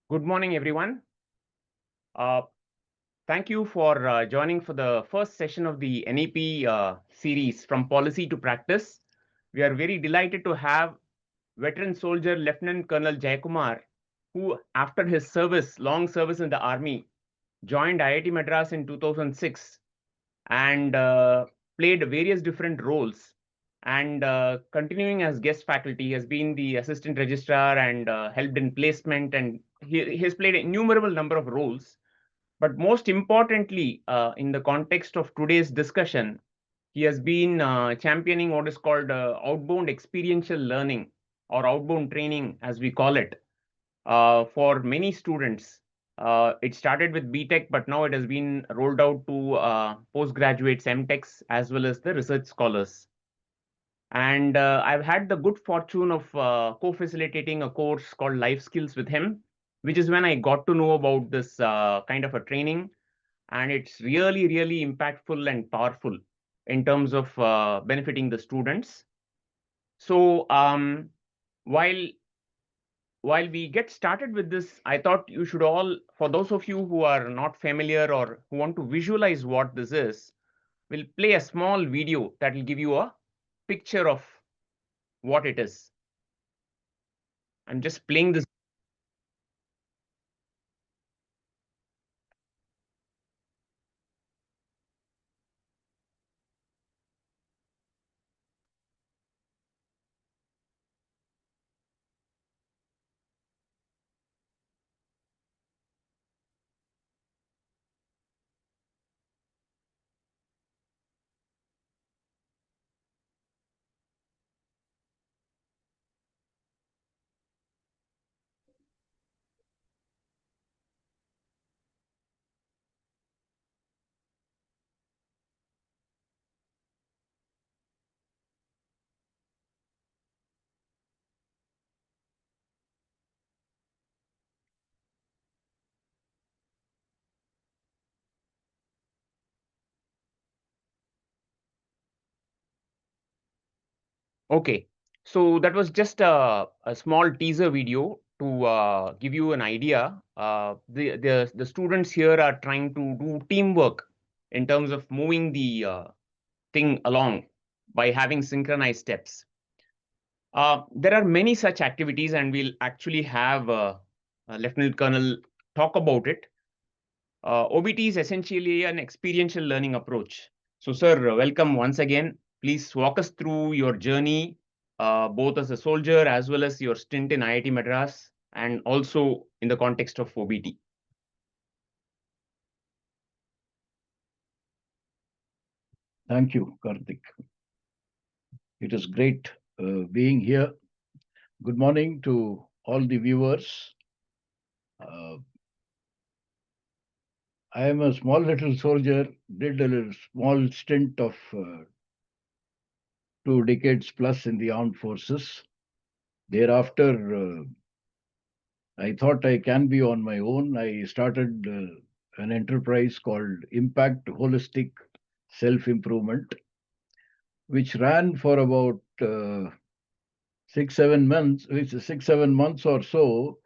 Good morning, everyone. Uh, Thank you for joining for the first session of the NEP series From Policy to Practice. We are very delighted to have veteran soldier Lt Col Jayakumar, who after his long service in the army, joined IIT Madras in 2006 and played various different roles. And continuing as guest faculty, has been the assistant registrar and helped in placement, and he has played an innumerable number of roles. But most importantly, in the context of today's discussion, he has been championing what is called outbound experiential learning or outbound training, as we call it, for many students. It started with BTech, but now it has been rolled out to postgraduates, MTechs, as well as the research scholars. And I've had the good fortune of co-facilitating a course called Life Skills with him, which is when I got to know about this kind of a training. And it's really, really impactful and powerful in terms of benefiting the students. So while while we get started with this, I thought you should all, for those of you who are not familiar or who want to visualize what this is, we'll play a small video that will give you a picture of what it is. I'm just playing this. Okay, so that was just a small teaser video to give you an idea. The students here are trying to do teamwork in terms of moving the thing along by having synchronized steps. There are many such activities, and we'll actually have Lieutenant Colonel talk about it. OBT is essentially an experiential learning approach. So, sir, welcome once again. Please walk us through your journey, both as a soldier as well as your stint in IIT Madras, and also in the context of OBT. Thank you, Karthik. It is great being here. Good morning to all the viewers. Uh, I am a small little soldier, did a little small stint of 2 decades plus in the armed forces. Thereafter, I thought I can be on my own. I started an enterprise called Impact Holistic Self Improvement, which ran for about 6, 7 months or so.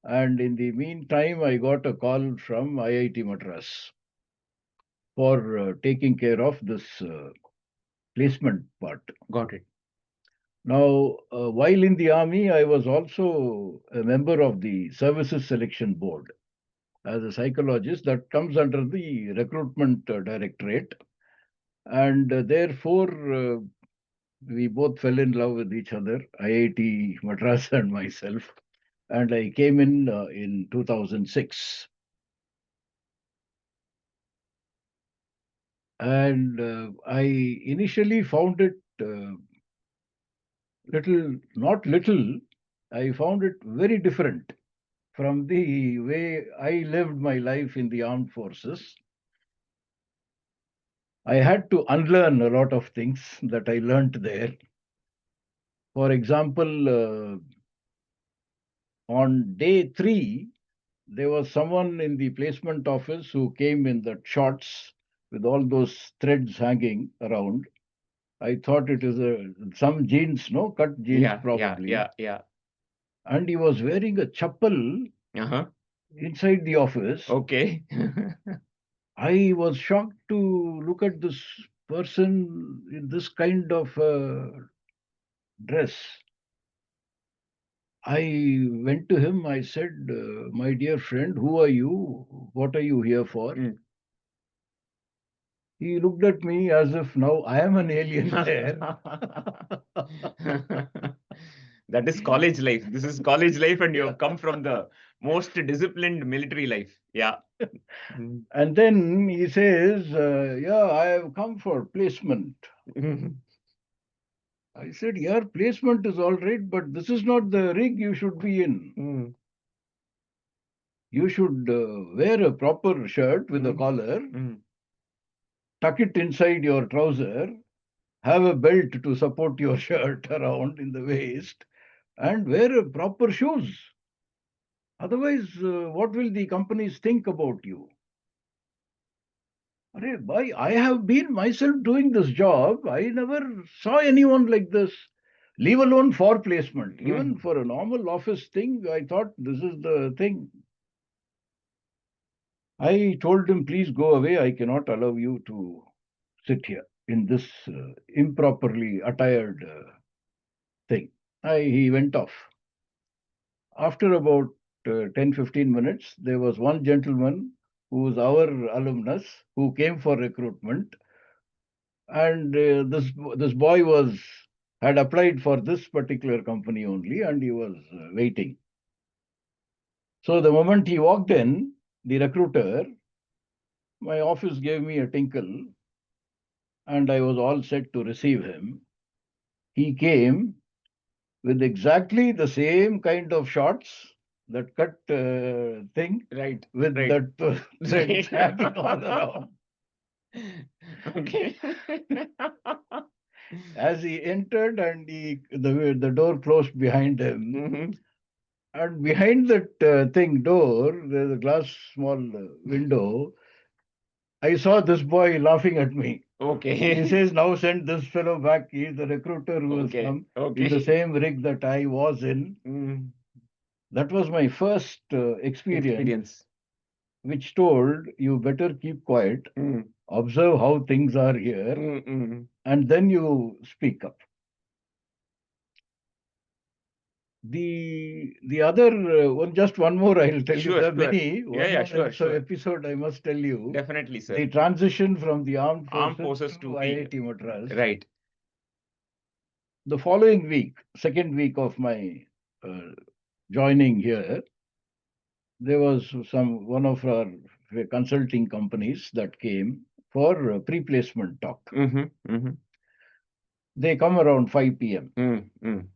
And in the meantime, I got a call from IIT Madras for taking care of this placement part. Got it. Now, while in the army, I was also a member of the Services Selection Board as a psychologist that comes under the Recruitment Directorate. And therefore, we both fell in love with each other, IIT Madras and myself. And I came in 2006. And I initially found it not little, I found it very different from the way I lived my life in the armed forces. I had to unlearn a lot of things that I learnt there. For example, on day 3, there was someone in the placement office who came in the shorts with all those threads hanging around. I thought it is some jeans, no? Cut jeans, Yeah, yeah, probably. yeah, yeah. And he was wearing a chappal Uh-huh. inside the office. Okay. I was shocked to look at this person in this kind of dress. I went to him. I said, "My dear friend, who are you? What are you here for?" Mm. He looked at me as if now I am an alien there. That is college life. This is college life, and you Yeah. have come from the most disciplined military life. Yeah. Mm. And then he says, "Yeah, I have come for placement." Mhm. I said, "Your placement is all right, but this is not the rig you should be in. Mm. You should wear a proper shirt with a Mm. collar, Mm. tuck it inside your trouser, have a belt to support your shirt around in the waist, and wear proper shoes. Otherwise, what will the companies think about you?" Arey, bhai, I have been myself doing this job. I never saw anyone like this, leave alone for placement. Even Mm. for a normal office thing, I thought this is the thing. I told him, please go away. I cannot allow you to sit here in this improperly attired thing. He went off. After about 10, 15 minutes, there was one gentleman who was our alumnus who came for recruitment. And this boy had applied for this particular company only, and he was waiting. So the moment he walked in, the recruiter, my office gave me a tinkle, and I was all set to receive him. He came with exactly the same kind of shorts, that cut thing, Right. with Right. that threads Right. hanging all around. Okay. As he entered and the door closed behind him, Hmm. and behind that door, there's a glass small window. I saw this boy laughing at me. He Okay. says, "Now send this fellow back. He's the recruiter who has Okay. come in the Okay. same rig that I was in." Mm. That was my first experience, Experience. which told you better keep quiet, Mm. observe how things are here, Mm. Mm. and then you speak up. The other just one more I'll tell you. Sure, There are sure. many. Yeah, One yeah, more sure, sure. episode I must tell you. Definitely, sir. The transition from the armed Armed forces forces to to T. IIT Madras. Right. The following week, second week of my uh, joining here, there was one of our consulting companies that came for pre-placement talk. Mm-hmm. Mm-hmm. They come around 5 p.m. Mm. Mm.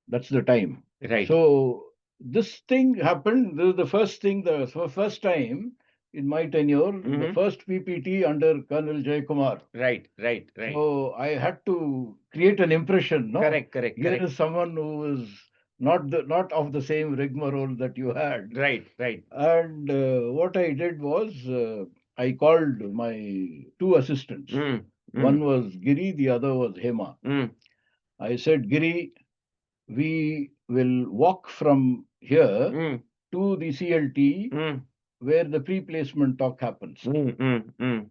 That's the time. Right. So this thing happened. This is the first thing, the first time in my tenure, the Mm-hmm. first PPT under Colonel Jayakumar. Right. Right. Right. So I had to create an impression. No, Correct. Correct. here Correct. is someone who is not of the same rigmarole that you had. Right. Right. And what I did was I called my two assistants. Mm. One Mm. was Giri, the other was Hema. Mm. I said, Giri, we will walk from here Mm. to the CLT Mm. where the pre-placement talk happens. Mm. Mm. Mm.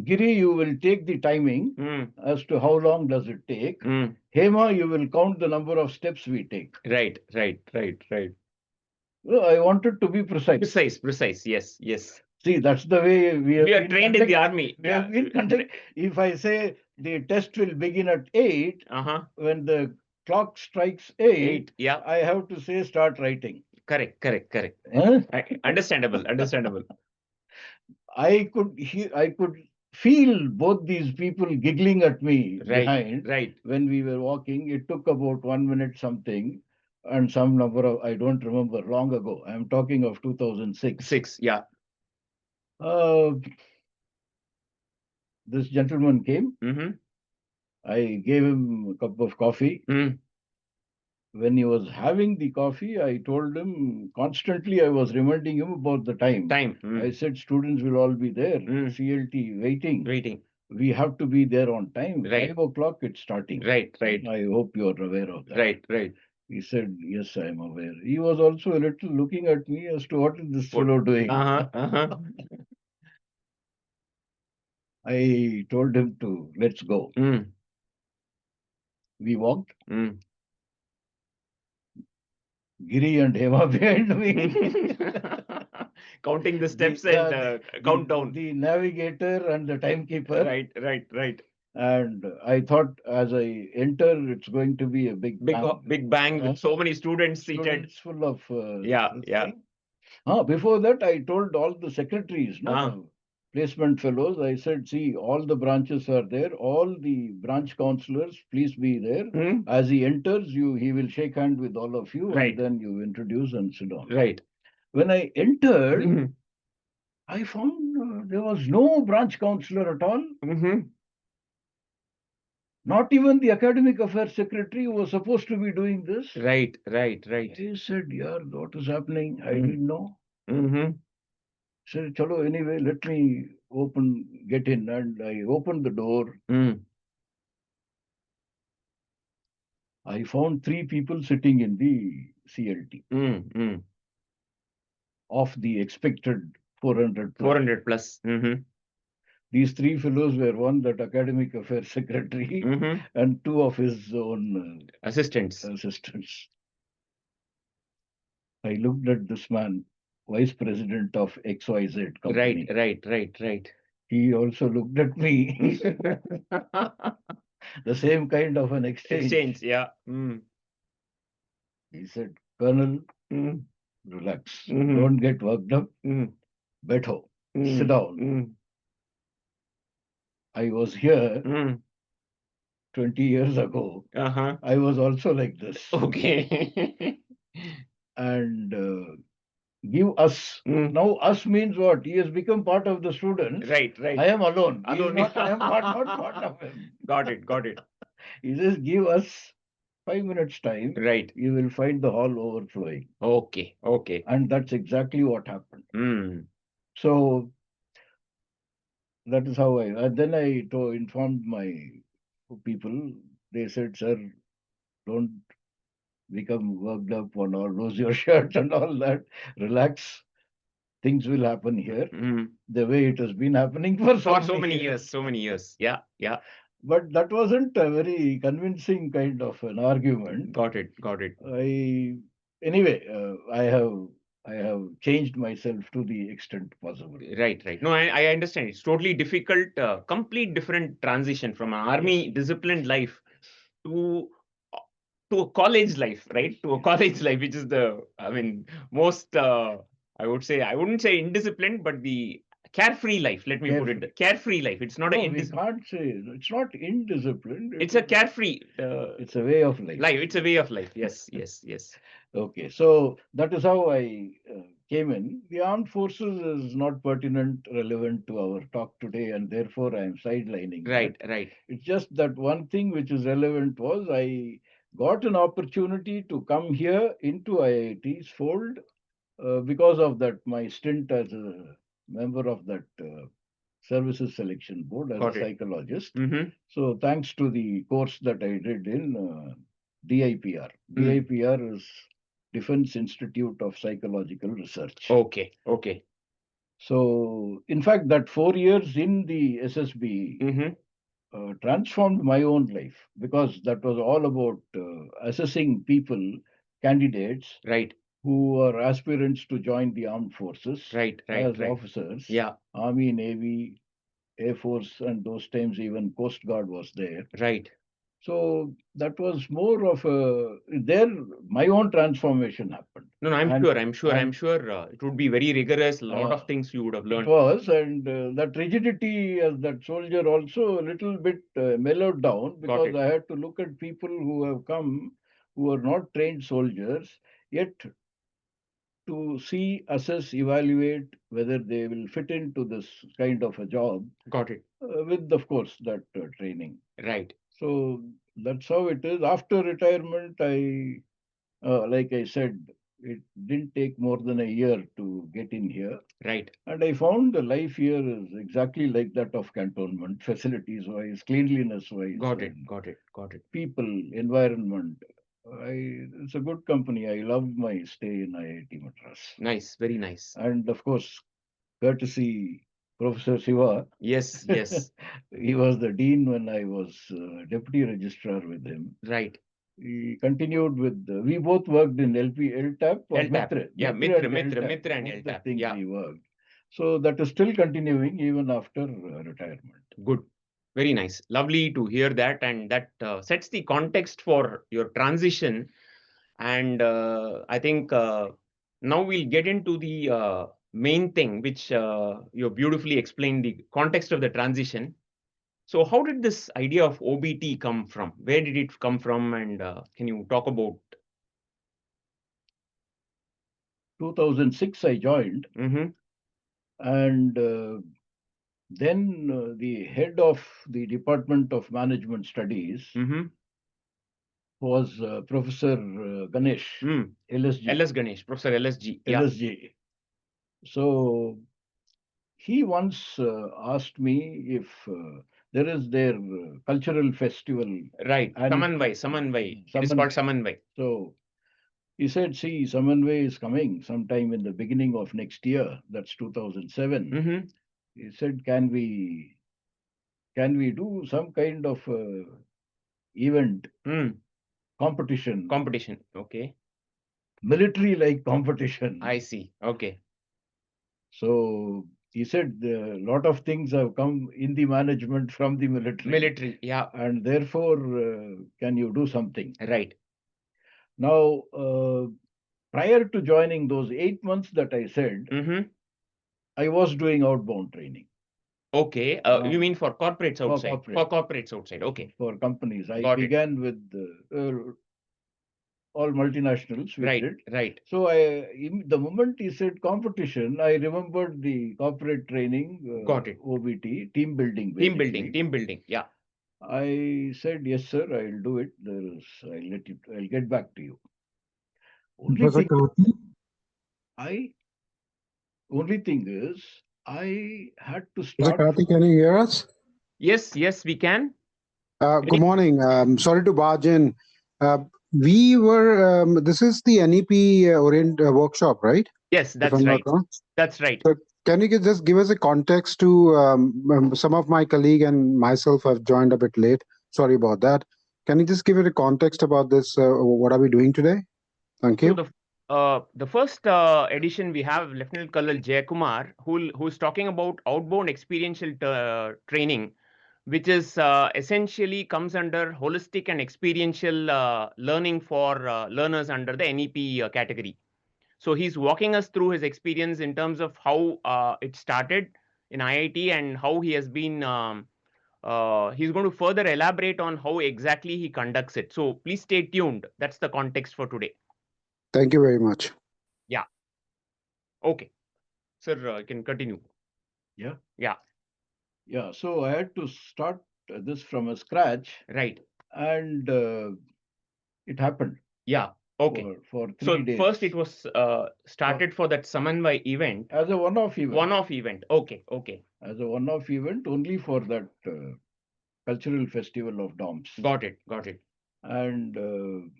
Giri, you will take the timing Mm. as to how long does it take. Mm. Hema, you will count the number of steps we take. Right. Right. Right. Right. Well, I wanted to be precise. Precise. Precise. Yes. Yes. See, that's the way we have We are been trained in the conduct. army. We Yeah. have been conduct. If I say the test will begin at 8, Uh-huh. when the clock strikes 8, 8. Yeah. I have to say start writing. Correct. Correct. Correct. Huh? Understandable. Understandable. I could feel both these people giggling at me Right. behind Right. when we were walking. It took about 1 minute something, and some number of, I don't remember, long ago. I'm talking of 2006. 6. Yeah. Uh, this gentleman came. Mm-hmm. I gave him a cup of coffee. Mm. When he was having the coffee, I told him constantly, I was reminding him about the time. Time. I Mm. said, students will all be there, Mm. CLT waiting. Waiting. We have to be there on time. Right. 5 o'clock, it's starting. Right. Right. I hope you are aware of that. Right. Right. He said, yes, I am aware. He was also a little looking at me as to what is this What? fellow doing. I told him to, let's go. Mm. We walked. Mm. Giri and Hema behind me. Counting the steps the, and countdown. the navigator and the timekeeper. Right, right, right. And I thought as I enter, it's going to be a big bang. Big bang with so many students seated. Students full of Yeah, this yeah. thing. Before that, I told all the secretaries, placement fellows, I said, see, all the branches are there. All the branch counselors, please be there. Mm. As he enters, he will shake hand with all of you, Right. and then you introduce and sit down. Right. When I entered, I found there was no branch counselor at all. Not even the academic affairs secretary who was supposed to be doing this. Right, right, right. He said, yeah, what is happening? I didn't know. Said, chalo, anyway, let me get in. And I opened the door. I found 3 people sitting in the CLT of the expected 400 plus. 400 plus. These 3 fellows were one that academic affairs secretary and 2 of his own assistants. I looked at this man, vice president of XYZ company. Right. He also looked at me. The same kind of an exchange. Yeah. He said, Colonel, relax. Don't get worked up. Betho. Sit down. I was here 20 years ago. I was also like this. Okay. And give us. Now, us means what? He has become part of the students. Right. I am alone. I am not part of him. Got it. He says, give us 5 minutes time. Right. You will find the hall overflowing. Okay. And that's exactly what happened. So that is how then I informed my people. They said, sir, don't become worked up on or lose your shirt and all that. Relax. Things will happen here the way it has been happening for so many years. Yeah. But that wasn't a very convincing kind of an argument. Got it. Anyway, I have changed myself to the extent possible. Right. No, I understand. It's totally difficult, complete different transition from an army disciplined life to a college life, right? To a college life, which is most, I would say, I wouldn't say indisciplined, but the carefree life. Let me put it, carefree life. It's not we can't say it's not indisciplined. It's a carefree. It's a way of life. It's a way of life. Yes. Okay, so that is how I came in. The armed forces is not pertinent, relevant to our talk today, and therefore I am sidelining. Right. It's just that one thing which is relevant was I got an opportunity to come here into IIT's fold because of that, my stint as a member of that services selection board as a psychologist. So thanks to the course that I did in DIPR. DIPR is Defense Institute of Psychological Research. Okay. So, in fact, that 4 years in the SSB transformed my own life because that was all about assessing people, candidates, right, who are aspirants to join the armed forces as right. officers. Yeah. Army, Navy, Air Force, and those times even Coast Guard was there. Right. So that was more of my own transformation happened. No, I'm sure. It would be very rigorous. A lot of things you would have learned. It was, and that rigidity as that soldier also a little bit mellowed down because I had to look at people who have come who are not trained soldiers, yet to see, assess, evaluate whether they will fit into this kind of a job. Got it. With, of course, that training. Right. So that's how it is. After retirement, like I said, it didn't take more than a year to get in here. Right. And I found the life here is exactly like that of cantonment, facilities-wise, cleanliness-wise. Got it. People, environment. It's a good company. I loved my stay in IIT Madras. Nice, very nice. And of course, courtesy Professor Shiva. Yes, yes. He was the dean when I was deputy registrar with him. Right. We continued with, we both worked in LTAP or LTAP. Mitra. Yeah, Mitra Mitra, and Mitra, LTAP, Mitra and both the LTAP. things Yeah, we worked. So that is still continuing even after retirement. good. Very nice. Lovely to hear that. And that sets the context for your transition. And I think now we'll get into the main thing, which you beautifully explained the context of the transition. So how did this idea of OBT come from? Where did it come from? And can you talk about? 2006, I joined, Mm-hmm, and then the head of the Department of Management Studies mm-hmm. was Professor Ganesh, LSG. LS Ganesh, Professor LSG. Yeah, LSG. So he once asked me if there is their cultural festival right. and Samanvai, Samanvai. It is called Samanvai. Samanvai. So he said, see, Samanvai is coming sometime in the beginning of next year. That's 2007. Mm-hmm. He said, can we do some kind of event Mm. competition, Competition. Okay. military like competition? I see. Okay. So he said a lot of things have come in the management from the military, Military. Yeah. and therefore, can you do something? Right. Now, prior to joining those 8 months that I said, Mm-hmm. I was doing outbound training Okay. You mean for corporates for outside? For corporate, corporates outside. Okay. for companies. I Got it. began with all multinationals we Right. did. Right. So the moment he said competition, I remembered the corporate training, Got it. OBT, team building Team building. basically. Team building. Yeah. I said, yes, sir, I'll do it. I'll get back to you. Only Professor thing, Karthi, I, only thing is, I had to Professor start. Karthi, can you hear us? Yes. Yes. We can. Good morning. Sorry to barge in. Uh, this is the NEP workshop, right? Yes. If That's I'm not right. wrong. That's right. So can you just give us a context to some of my colleague and myself have joined a bit late. Sorry about that. Can you just give it a context about this? What are we doing today? Thank So you. the first edition we have Lt Col Jayakumar, who's talking about outbound experiential training, which is essentially comes under holistic and experiential learning for learners under the NEP category. So he's walking us through his experience in terms of how it started in IIT and how he has been. He's going to further elaborate on how exactly he conducts it. So please stay tuned. That's the context for today. Thank you very much. Yeah. Okay. Sir, you can continue. Yeah. Yeah. Yeah. So I had to start this from a scratch, Right. and it happened Yeah. Okay. for So 3 days first it was started for that Samanvai event. as a one-off event. One-off event. Okay. Okay. As a one-off event only for that cultural festival of DOMS. Got it. Got it. And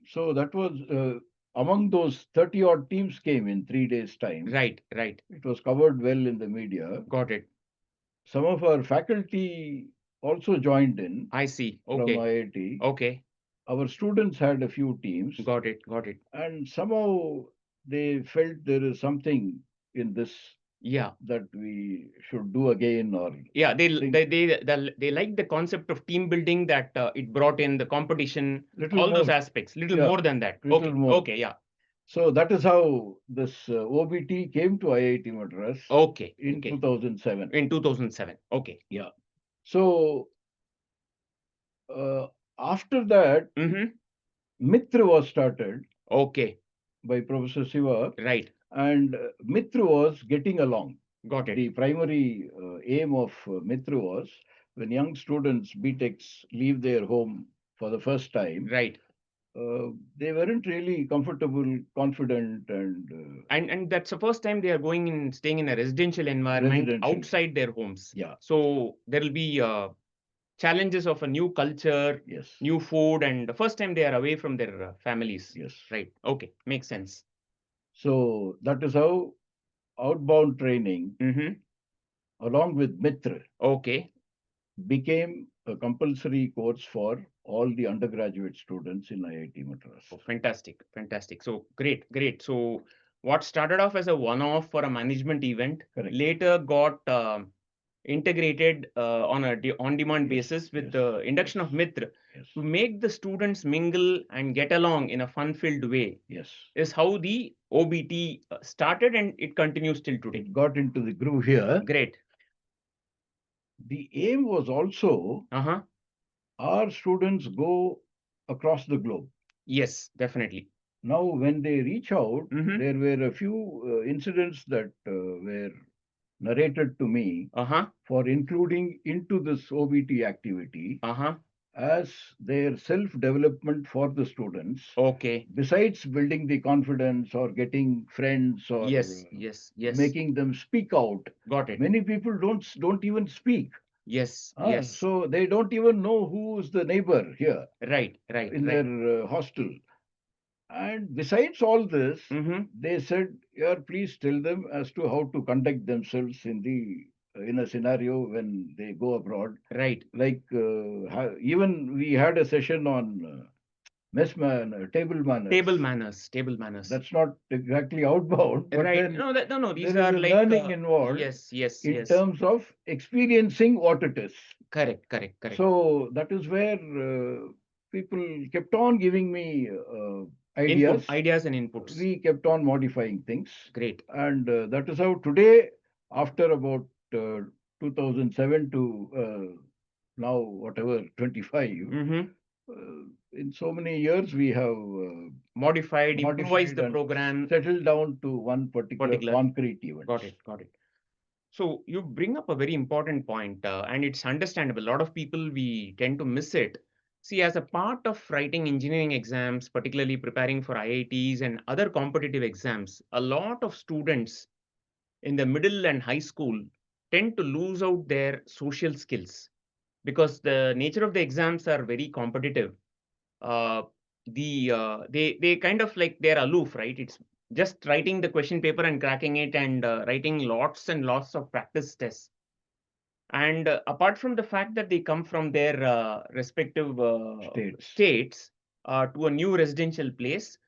so that was among those 30 odd teams came in 3 days' time. Right. Right. It was covered well in the media. Got it. Some of our faculty also joined in I see. from Okay. IIT. Okay. Our students had a few teams, Got it. Got it. and somehow they felt there is something in this Yeah. that we should do again, or Yeah. think They like the concept of team building that it brought in the competition, little all those more. aspects, little Yeah, more than that. little Okay. more. Okay. Yeah. So that is how this OBT came to IIT Madras Okay. in Okay. 2007. In 2007. Okay. Yeah. So after that, Mm-hmm. Mitra was started Okay. by Professor Shiva, Right. and Mitra was getting along. Got it. The primary aim of Mitra was when young students, BTechs, leave their home for the first time, Right. they weren't really comfortable, confident, and And that's the first time they are going in staying in a residential environment residential. outside their homes. Yeah. So there will be challenges of a new culture, Yes. new food, and the first time they are away from their families. Yes. Right. Okay. Makes sense. So that is how outbound training, Mm-hmm. along with Mitra, Okay. became a compulsory course for all the undergraduate students in IIT Madras. Oh, fantastic. Fantastic. So great. Great. So what started off as a one-off for a management event Correct. later got integrated on a on-demand Yes, basis with yes, the induction yes, of Mitra yes, to make the students mingle and get along in a fun-filled way yes. is how the OBT started, and it continues till today. It got into the groove here. Great. The aim was also Uh-huh. our students go across the globe. Yes, definitely. Now, when they reach out, Mm-hmm. there were a few incidents that were narrated to me Uh-huh. for including into this OBT activity Uh-huh. as their self development for the students, Okay. besides building the confidence or getting friends or Yes, yes, yes. making them speak out. Got it. Many people don't even speak. Yes, yes. So they don't even know who is the neighbor here Right, right, in right. their hostel. And besides all this, Mm-hmm. they said, "Yeah, please tell them as to how to conduct themselves in a scenario when they go abroad." Right. Like even we had a session on table manners. Table manners, table manners. That's not exactly outbound, but Right. then No, these there is are a like learning involved yes, yes, in yes. terms of experiencing what it is. Correct, correct, correct. So that is where people kept on giving me Input, ideas. ideas and inputs. We kept on modifying things. Great. And that is how today, after about 2007 to now, whatever, 25, Mm-hmm. in so many years, we have Modified, improvised modified the and program. settled down to one particular Particular. concrete event. Got it, got it. So you bring up a very important point, and it's understandable. A lot of people, we tend to miss it. See, as a part of writing engineering exams, particularly preparing for IITs and other competitive exams, a lot of students in the middle and high school tend to lose out their social skills because the nature of the exams are very competitive. uh, they kind of like they're aloof, right? It's just writing the question paper and cracking it, and writing lots and lots of practice tests. And apart from the fact that they come from their respective states to a new residential place,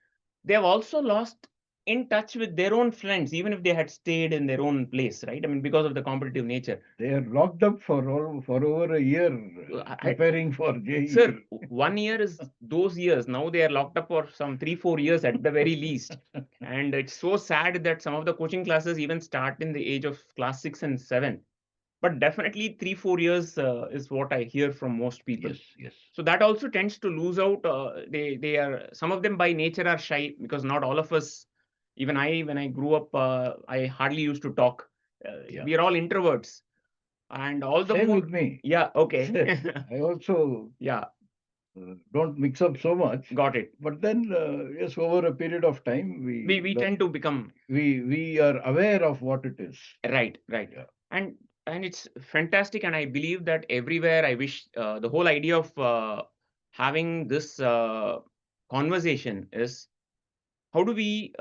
they have also lost in touch with their own friends, even if they had stayed in their own place, right? I mean, because of the competitive nature. They are locked up for over a year preparing for JEE. Sir, 1 year is those years. Now they are locked up for some 3, 4 years at the very least. And it's so sad that some of the coaching classes even start in the age of class 6 and 7. But definitely 3, 4 years is what I hear from most people. Yes, yes. So that also tends to lose out. They are, some of them by nature are shy, because not all of us, even I, when I grew up, I hardly used to talk. Yeah. We are all introverts, and all the Same more. with me. Yeah. Okay. I also Yeah. don't mix up so much. Got it. But then, yes, over a period of time, We tend to become we are aware of what it is. right, right. Yeah. And it's fantastic, and I believe that everywhere, I wish the whole idea of having this conversation is, how do we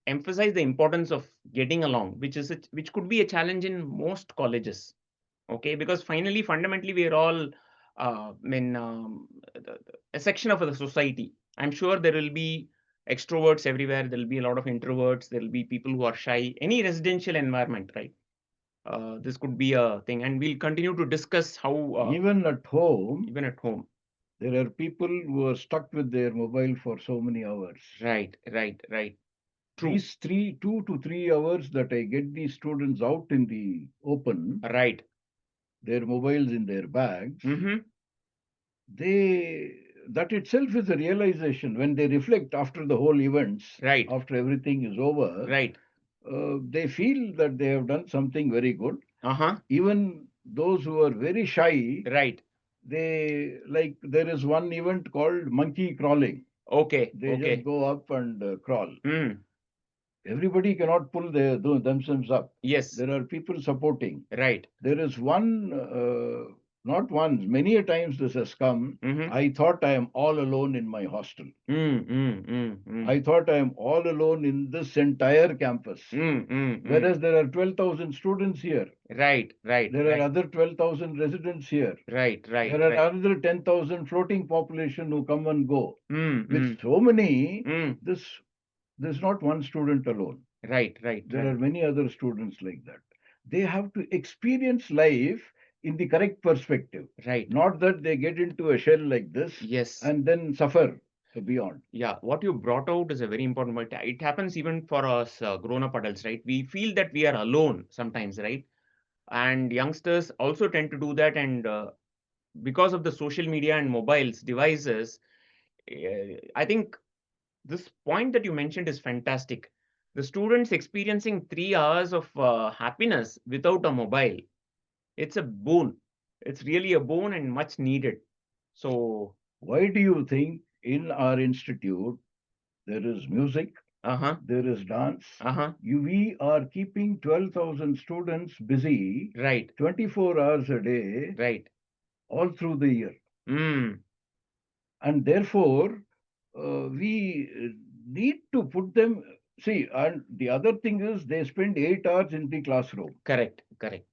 emphasize the importance of getting along, which could be a challenge in most colleges. Okay, because fundamentally we are all a section of the society. I'm sure there will be extroverts everywhere, there will be a lot of introverts, there will be people who are shy, any residential environment, right? This could be a thing, and we'll continue to discuss how Even at home, even at home. there are people who are stuck with their mobile for so many hours. Right, right, right. True. These 2 to 3 hours that I get these students out in the open, Right. their mobiles in their bags, Mm-hmm. they that itself is a realization when they reflect after the whole events, Right. after everything is over. Right. They feel that they have done something very good. Uh-huh. Even those who are very shy, Right. they like there is one event called monkey crawling. Okay. They just go up and crawl. Mm. Everybody cannot pull themselves up. Yes. There are people supporting. Right. There is one not once, many a times this has come. I thought I am all alone in my hostel. I thought I am all alone in this entire campus. Whereas there are 12,000 students here. Right. There are other 12,000 residents here. Right. There are another 10,000 floating population who come and go. With so many, there's not one student alone. Right. There are many other students like that. They have to experience life in the correct perspective. Right. Not that they get into a shell like this Yes. and then suffer beyond. Yeah, what you brought out is a very important point. It happens even for us grown-up adults, right? We feel that we are alone sometimes, right? And youngsters also tend to do that. And because of the social media and mobiles devices, I think this point that you mentioned is fantastic. The students experiencing 3 hours of happiness without a mobile, it's a boon. It's really a boon and much needed. So, why do you think in our institute there is music, there is dance? We are keeping 12,000 students busy, right, 24 hours a day, right, all through the year. And therefore, we need to put them. See, and the other thing is they spend 8 hours in the classroom. Correct.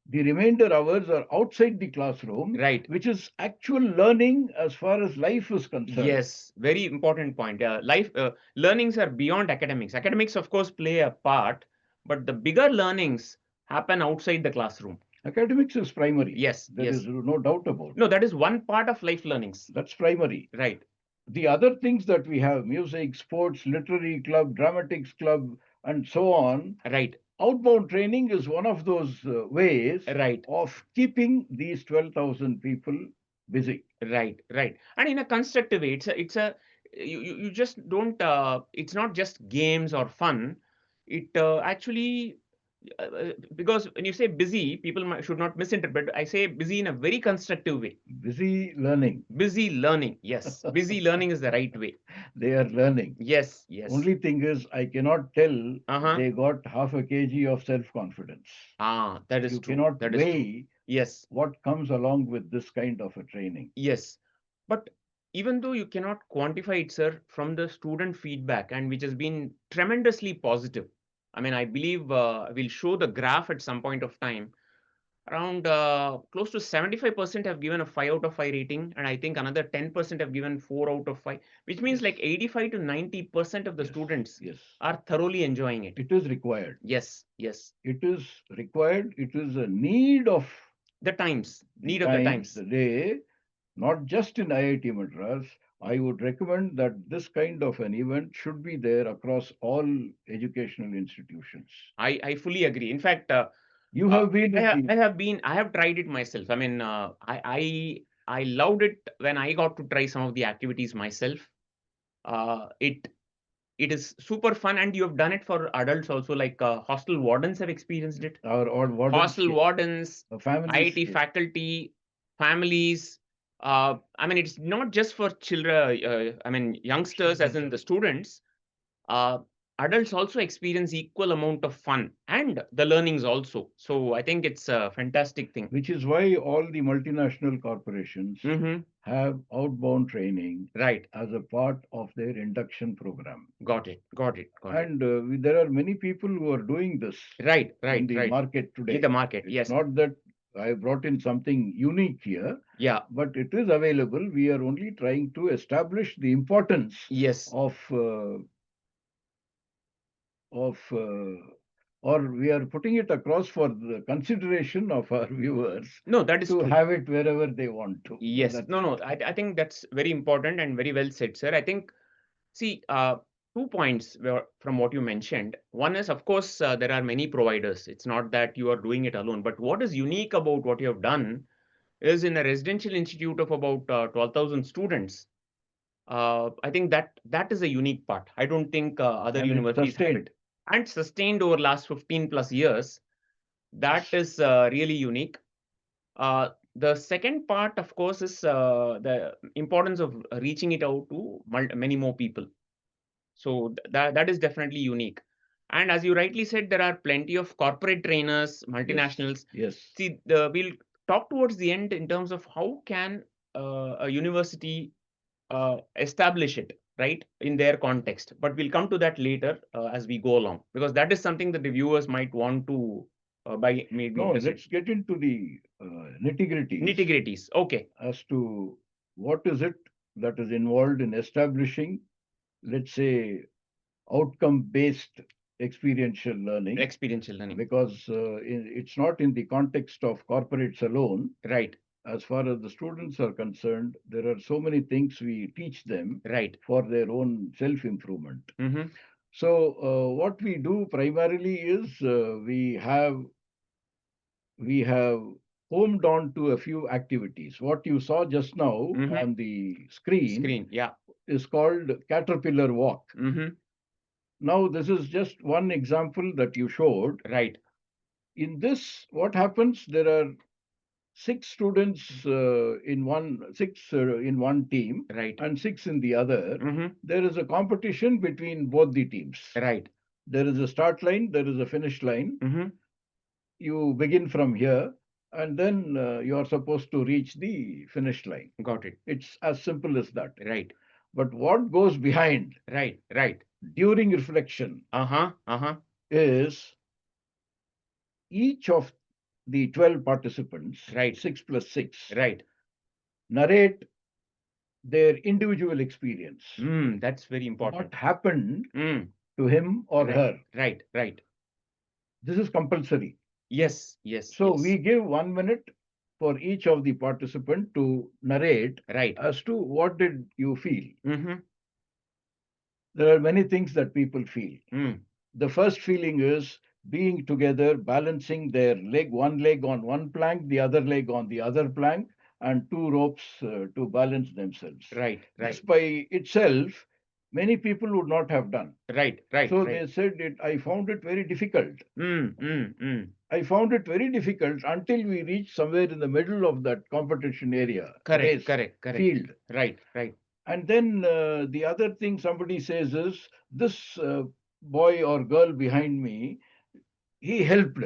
The remainder hours are outside the classroom, right, which is actual learning as far as life is concerned. Yes, very important point. Life learnings are beyond academics. Academics, of course, play a part, but the bigger learnings happen outside the classroom. Academics is primary. Yes, there is no doubt about it. No, that is one part of life learnings. That's primary. Right. The other things that we have, music, sports, literary club, dramatics club, and so on. Right. Outbound training is one of those ways right. of keeping these 12,000 people busy. Right. And in a constructive way, you just don't, it's not just games or fun. It actually, because when you say busy, people should not misinterpret. I say busy in a very constructive way. Busy learning. Busy learning. Yes. Busy learning is the right way. They are learning. Yes. Only thing is, I cannot tell they got half a kg of self-confidence. That is true. You cannot that weigh yes. what comes along with this kind of a training. Yes. But even though you cannot quantify it, sir, from the student feedback, and which has been tremendously positive. I mean, I believe we'll show the graph at some point of time. Around close to 75% have given a 5 out of 5 rating, and I think another 10% have given 4 out of 5, which means like 85 to 90% of the students are thoroughly enjoying it. It is required. Yes. It is required. It is a need of the times. The day, not just in IIT Madras. I would recommend that this kind of an event should be there across all educational institutions. I fully agree. In fact, you have been. I have tried it myself. I mean, I loved it when I got to try some of the activities myself. It is super fun, and you have done it for adults also. Like hostel wardens have experienced it. Or wardens, hostel wardens, families, IIT faculty, families. I mean, it's not just for children. I mean, youngsters, as in the students. Adults also experience equal amount of fun and the learnings also. So I think it's a fantastic thing. Which is why all the multinational corporations have outbound training as a part of their induction program. Got it. And there are many people who are doing this in the market today. In the market, it's not that I brought in something unique here. Yeah. But it is available. We are only trying to establish the importance of or we are putting it across for the consideration of our viewers. No, that is to true. Have it wherever they want to. Yes. No. I think that's very important and very well said, sir. I think, see, 2 points from what you mentioned. One is, of course, there are many providers. It's not that you are doing it alone. But what is unique about what you have done is in a residential institute of about 12,000 students. I think that is a unique part. I don't think other universities have it. And sustained over last 15 plus years. That is really unique. The second part, of course, is the importance of reaching it out to many more people. So that is definitely unique. And as you rightly said, there are plenty of corporate trainers, multinationals. Yes. See, we'll talk towards the end in terms of how can a university establish it, right, in their context. But we'll come to that later as we go along, because that is something that the viewers might want to by maybe No, interested. let's get into the nitty-gritties Nitty-gritties. Okay. as to what is it that is involved in establishing, let's say, outcome-based experiential learning, Experiential learning. because it's not in the context of corporates alone. Right. As far as the students are concerned, there are so many things we teach them Right. for their own self-improvement. Mm-hmm. So what we do primarily is we have homed on to a few activities. What you saw just now Mhm. on the screen Screen. Yeah. is called Caterpillar Walk. Mm-hmm. Now, this is just one example that you showed. Right. In this, what happens? There are six students in one team Right. and six in the other. Mm-hmm. There is a competition between both the teams. Right. There is a start line, there is a finish line. Mm-hmm. You begin from here, and then you are supposed to reach the finish line. Got it. It's as simple as that. Right. But what goes behind Right. Right. during reflection Uh-huh. Uh-huh. is each of the 12 participants, Right. 6 plus 6, Right. narrate their individual experience. That's very important. What happened Mm. to him or Right. her? Right. Right. This is compulsory. Yes. Yes. So yes. we give 1 minute for each of the participant to narrate Right. as to what did you feel. Mm-hmm. There are many things that people feel. Mm. The first feeling is being together, balancing their one leg on one plank, the other leg on the other plank, and two ropes to balance themselves. Right. This Right. by itself, many people would not have done. Right. Right. So right. they said I found it very difficult. Mm. I found it very difficult until we reached somewhere in the middle of that competition area, Correct. race, Correct. Correct. field. Right. Right. And then the other thing somebody says is this boy or girl behind me, he helped.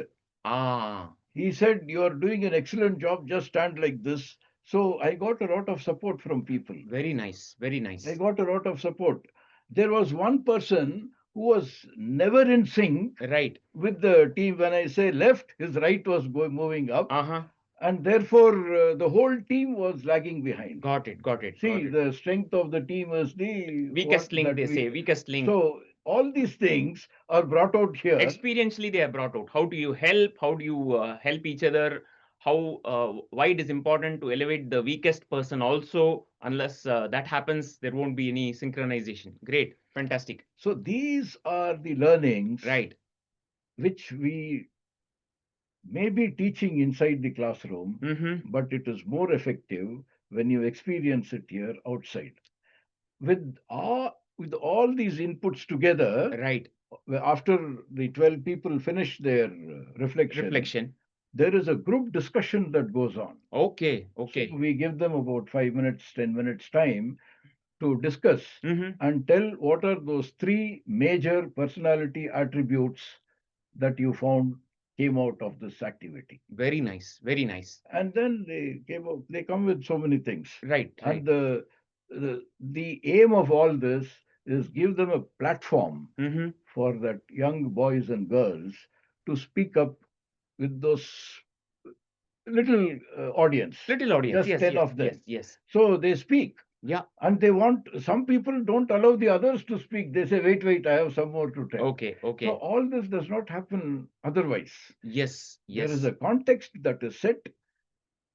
Ah. He said, you are doing an excellent job, just stand like this. So I got a lot of support from people. Very nice. Very nice. I got a lot of support. There was one person who was never in sync Right. with the team. When I say left, his right was moving up. Uh-huh. And therefore, the whole team was lagging behind. Got it. Got it. See, Got it. the strength of the team is the Weakest link, they say. Weakest link. So all these things are brought out here. Experientially, they are brought out. How do you help? How do you help each other? How why it is important to elevate the weakest person also. Unless that happens, there won't be any synchronization. Great. Fantastic. So these are the learnings, Right. which we may be teaching inside the classroom, Mm-hmm. but it is more effective when you experience it here outside. With all these inputs together, Right. after the 12 people finish their reflection, there is a group discussion that goes on. Okay. Okay. So we give them about 5 minutes, 10 minutes time to discuss Mm-hmm. and tell what are those three major personality attributes that you found came out of this activity. Very nice. Very nice. And then they come with so many things. Right. And Right. the aim of all this is give them a platform Mm-hmm. for that young boys and girls to speak up with those little audience. Little audience. Just Yes. 10 Yes. of them. Yes. Yes. So they speak. Yeah. And some people don't allow the others to speak. They say, wait, I have some more to tell. Okay. Okay. So all this does not happen otherwise. Yes. Yes. There is a context that is set.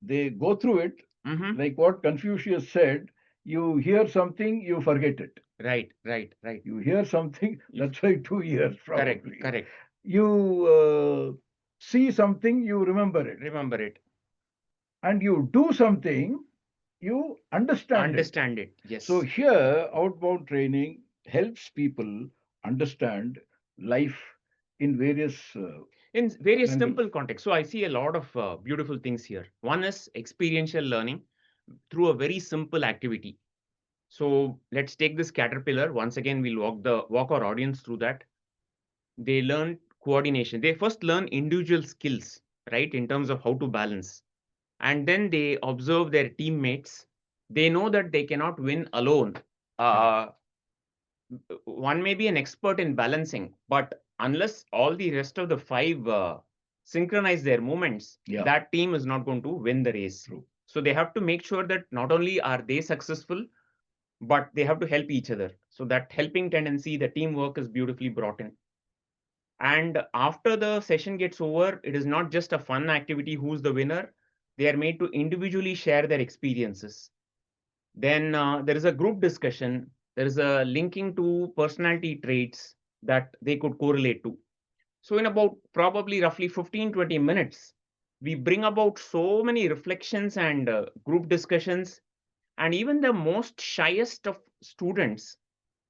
They go through it. Mm-hmm. Like what Confucius said, you hear something, you forget it. Right. Right. Right. You hear something, that's why 2 years probably. Correct. Correct. You see something, you remember it. Remember it. And you do something, you understand it. Yes. So here, outbound training helps people understand life in various in various angles. simple contexts. So I see a lot of beautiful things here. One is experiential learning through a very simple activity. So let's take this caterpillar. Once again, we'll walk our audience through that. They learn coordination. They first learn individual skills, right, in terms of how to balance. and then they observe their teammates. They know that they cannot win alone. Uh, one may be an expert in balancing, but unless all the rest of the five synchronize their movements, that team is not going to win the race. True. So they have to make sure that not only are they successful, but they have to help each other. So that helping tendency, the teamwork is beautifully brought in. And after the session gets over, it is not just a fun activity, who's the winner. They are made to individually share their experiences. Then there is a group discussion. There is a linking to personality traits that they could correlate to. So in about probably roughly 15-20 minutes, we bring about so many reflections and group discussions, and even the most shyest of students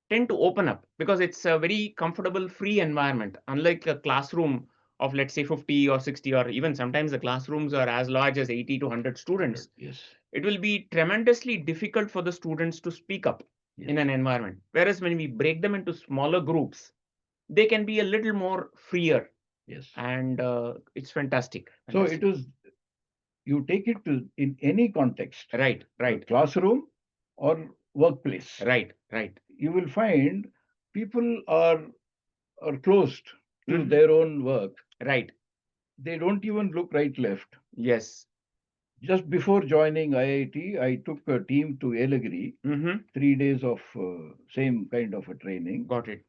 tend to open up because it's a very comfortable, free environment, unlike a classroom of, let's say, 50 or 60, or even sometimes the classrooms are as large as 80 to 100 students. Yes. It will be tremendously difficult for the students to speak up in an environment. Whereas when we break them into smaller groups, they can be a little more freer. Yes. And it's fantastic. So it is, you take it to in any context. Right. Classroom or workplace. Right. You will find people are closed to their own work. Right. They don't even look right, left. Yes. Just before joining IIT, I took a team to Elagiri, 3 days of same kind of a training. Got it.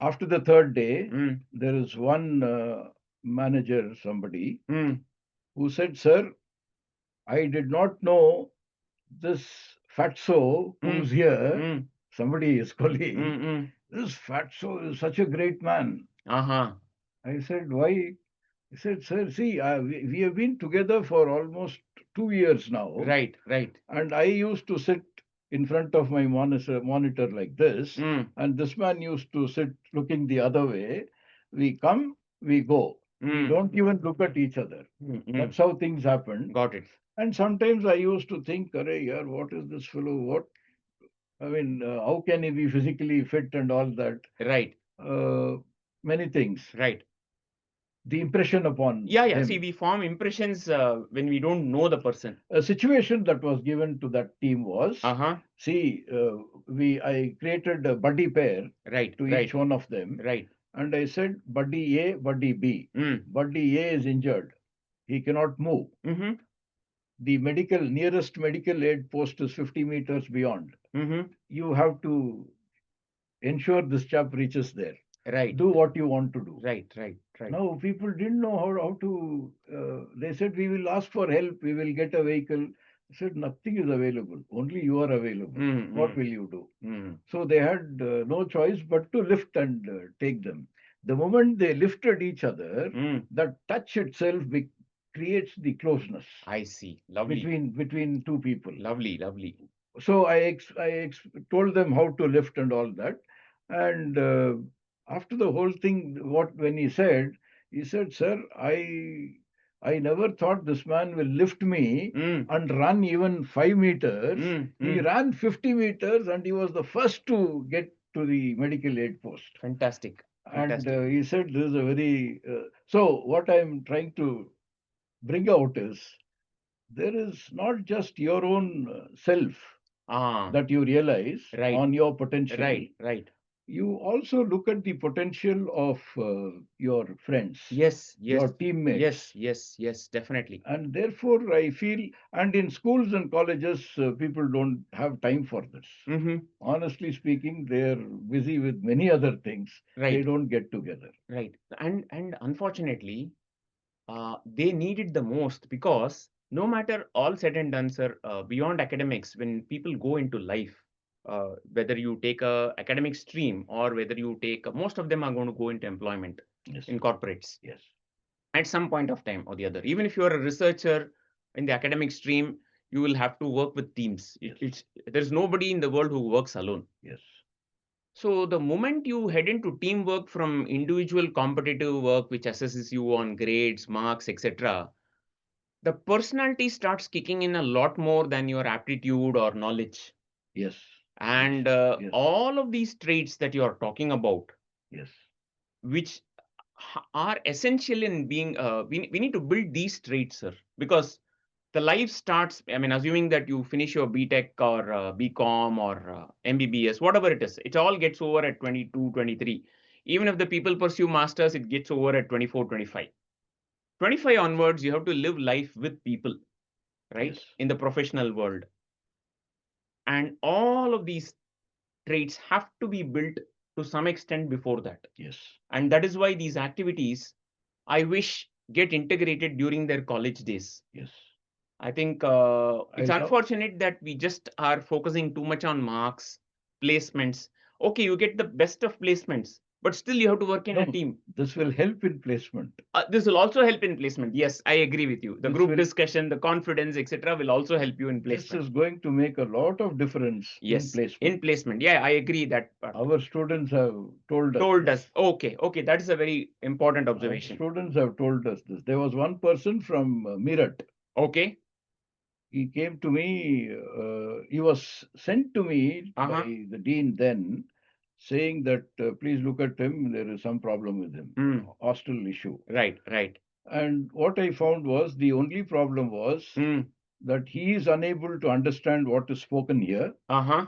After the third day, there is one manager, somebody, who said, "Sir, I did not know this fatso who's here, somebody, his colleague, this fatso is such a great man." I said, "Why?" He said, "Sir, see, we have been together for almost 2 years now. Right. And I used to sit in front of my monitor like this, and this man used to sit looking the other way. We come, we go. We don't even look at each other. That's how things happen." Got it. And sometimes I used to think, "Arey, yaar, what is this fellow? What? I mean, how can he be physically fit and all that?" Right. Many things. Right. The impression upon him. him. See, we form impressions when we don't know the person. A situation that was given to that team was, see, I created a buddy pair to each one of them. Right. And I said, buddy A, buddy B. Buddy A is injured. He cannot move. The nearest medical aid post is 50 meters beyond. You have to ensure this chap reaches there. Right. Do what you want to do. Right. Now, people didn't know how to. They said, "We will ask for help. We will get a vehicle." I said, "Nothing is available. Only you are available. What will you do?" So they had no choice but to lift and take them. The moment they lifted each other, that touch itself creates the closeness. I see. Lovely. Between two people. Lovely. So I told them how to lift and all that. And after the whole thing, when he said, "Sir, I never thought this man will lift me and run even 5 meters. He ran 50 meters and he was the first to get to the medical aid post." Fantastic. And he said, "This is a very..." So what I'm trying to bring out is, there is not just your own self that you realize on your potential. Right. You also look at the potential of your friends. Yes. Your teammates. Yes, definitely. And therefore, I feel, and in schools and colleges, people don't have time for this. Honestly speaking, they're busy with many other things. Right. They don't get together. Right. And unfortunately, they need it the most, because no matter all said and done, sir, beyond academics, when people go into life, whether you take a academic stream or whether you take, most of them are going to go into employment in corporates. Yes. At some point of time or the other. Even if you're a researcher in the academic stream, you will have to work with teams. There's nobody in the world who works alone. Yes. So the moment you head into teamwork from individual competitive work, which assesses you on grades, marks, etc., the personality starts kicking in a lot more than your aptitude or knowledge. Yes. And all of these traits that you are talking about, yes, which are essential in being, we need to build these traits, sir, because the life starts, I mean, assuming that you finish your BTech or BCom or MBBS, whatever it is, it all gets over at 22, 23. Even if the people pursue masters, it gets over at 24, 25. 25 onwards, you have to live life with people, right? Yes. In the professional world. And all of these traits have to be built to some extent before that. Yes. And that is why these activities, I wish, get integrated during their college days. Yes. I think it's I'll talk. unfortunate that we just are focusing too much on marks, placements. Okay, you get the best of placements, but still you have to work in a No, team. this will help in placement. This will also help in placement. Yes, I agree with you. The This group will- discussion, the confidence, etc., will also help you in This placement. is going to make a lot of difference in Yes, placement. in placement. Yeah, I agree that part. Our students have told us. Told this. us. Okay, okay, that is a very important Our observation. students have told us this. There was one person from Meerut. Okay. He came to me. He was sent to me Uh-huh. by the dean then, saying that please look at him. There is some problem with him. Mm. Hostel issue. Right, right. And what I found was the only problem was Mm. that he is unable to understand what is spoken here, Uh-huh.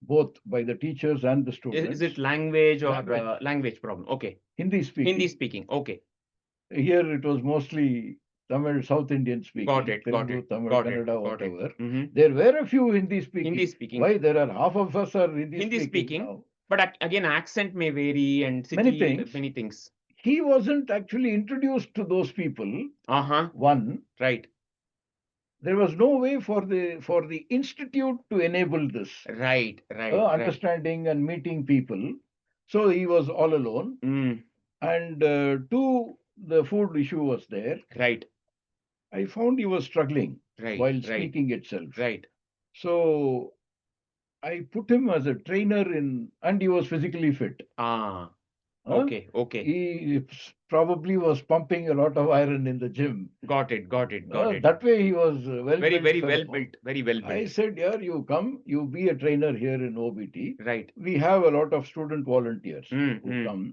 both by the teachers and the Is students. it language or Language. language problem? Okay. Hindi speaking. Hindi speaking. Okay. Here it was mostly Tamil, South Indian speaking. Got it, got Telugu, it, Tamil, got it, Kannada, got it. whatever. Mhm. There were a few Hindi speaking. Hindi speaking. Why? There are half of us are Hindi, Hindi speaking speaking. now. But again, accent may vary and city, Many things. many things. He wasn't actually introduced to those people. Uh-huh. One, Right, there was no way for the institute to enable this. right, right. Understanding and meeting people. So he was all alone. Mm, And two, the food issue was there. right, I found he was struggling right, while right, speaking itself. right. So I put him as a trainer and he was physically fit. Ah, Huh? okay, okay. He probably was pumping a lot of iron in the gym. Got it, got it, got it. That way he was well Very, built. very fellow. well built, very well I built. said, yeah, you come, you be a trainer here in OBT. Right. We have a lot of student volunteers who come.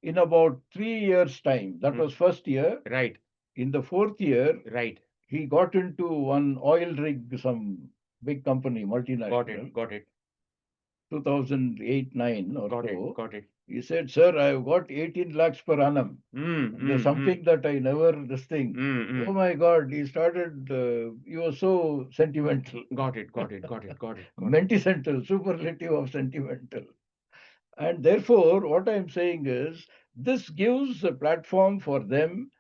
In about 3 years' time, that was first year. Right, In the fourth year, right. he got into one oil rig, some big company, multinational. Got it, got it, 2008-9 or got so. it, got it. He said, sir, I've got 18 lakhs per annum. There's something that I never, this thing. Oh my God, he started, he was so sentimental. Got it, got it, got it, got it. Mentimental, superlative of sentimental. And therefore, what I'm saying is, this gives a platform for them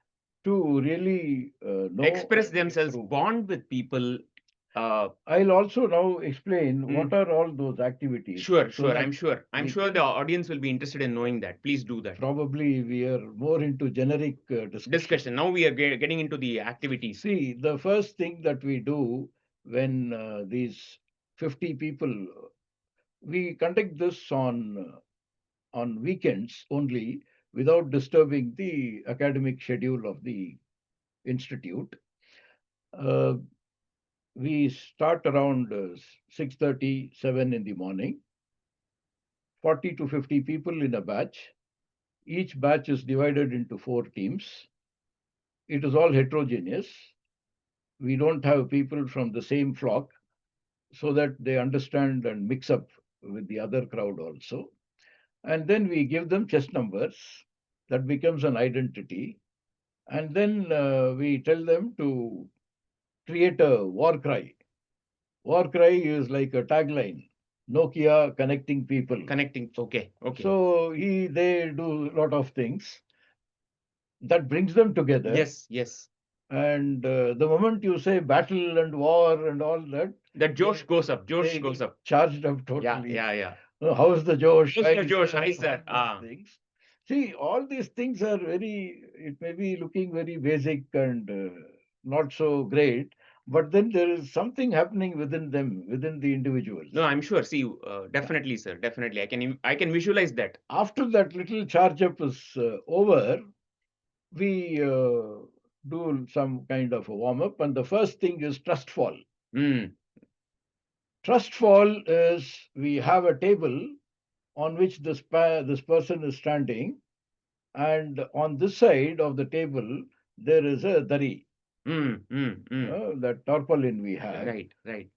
to really know, Express and themselves, improve. bond with people. I'll also now explain what are all those activities. Sure, so sure. that I'm sure. I'm we sure can- the audience will be interested in knowing that. Please do that. Probably we are more into generic discussion. Now we are getting into the activities. See, the first thing that we do when these 50 people, we conduct this on weekends only, without disturbing the academic schedule of the institute. We start around 6:30, 7 in the morning. 40 to 50 people in a batch. Each batch is divided into 4 teams. It is all heterogeneous. We don't have people from the same flock, so that they understand and mix up with the other crowd also. And then we give them chess numbers. That becomes an identity. And then we tell them to create a war cry. War cry is like a tagline. Nokia connecting people. Connecting. Okay. Okay. So they do a lot of things that brings them together. Yes. Yes. And the moment you say battle and war and all that, that Josh goes up. Josh they goes up. Charged up totally. Yeah. How's the Josh? How's the Josh? Hi, sir. Things. See, all these things are it may be looking very basic and not so great, but then there is something happening within them, within the individuals. No, I'm sure. See, definitely, sir. Definitely. I can visualize that. After that little charge up is over, we do some kind of a warm up, and the first thing is trust fall. Trust fall is we have a table on which this person is standing, and on this side of the table there is a dari, that tarpaulin we have, Right, right.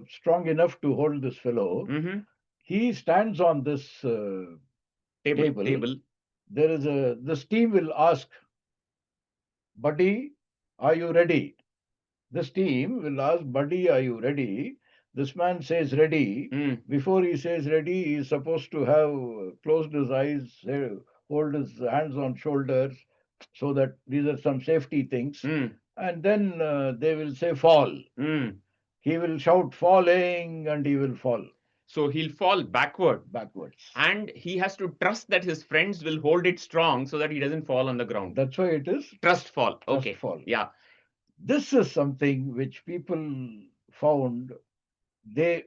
strong enough to hold this fellow. Mm-hmm. He stands on this table. There is this team will ask, buddy, are you ready? This team will ask, buddy, are you ready? This man says ready. Before he says ready, he is supposed to have closed his eyes, hold his hands on shoulders, so that these are some safety things. And then they will say fall. He will shout falling, and he will fall. So he'll fall backwards. And he has to trust that his friends will hold it strong so that he doesn't fall on the ground. That's why it is Trust fall. trust Okay. fall. Yeah. This is something which people found the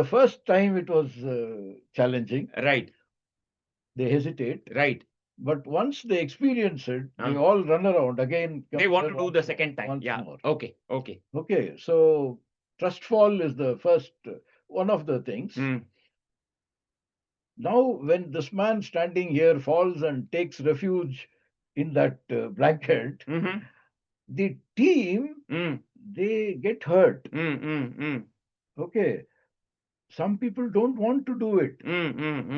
first time it was challenging. Right. They hesitate. Right. But once they experience it, they all run around again. They want to do the second time. Yeah. More. Okay. Okay. So trust fall is the first one of the things. Now, when this man standing here falls and takes refuge in that blanket, the team, they get hurt. Okay. Some people don't want to do it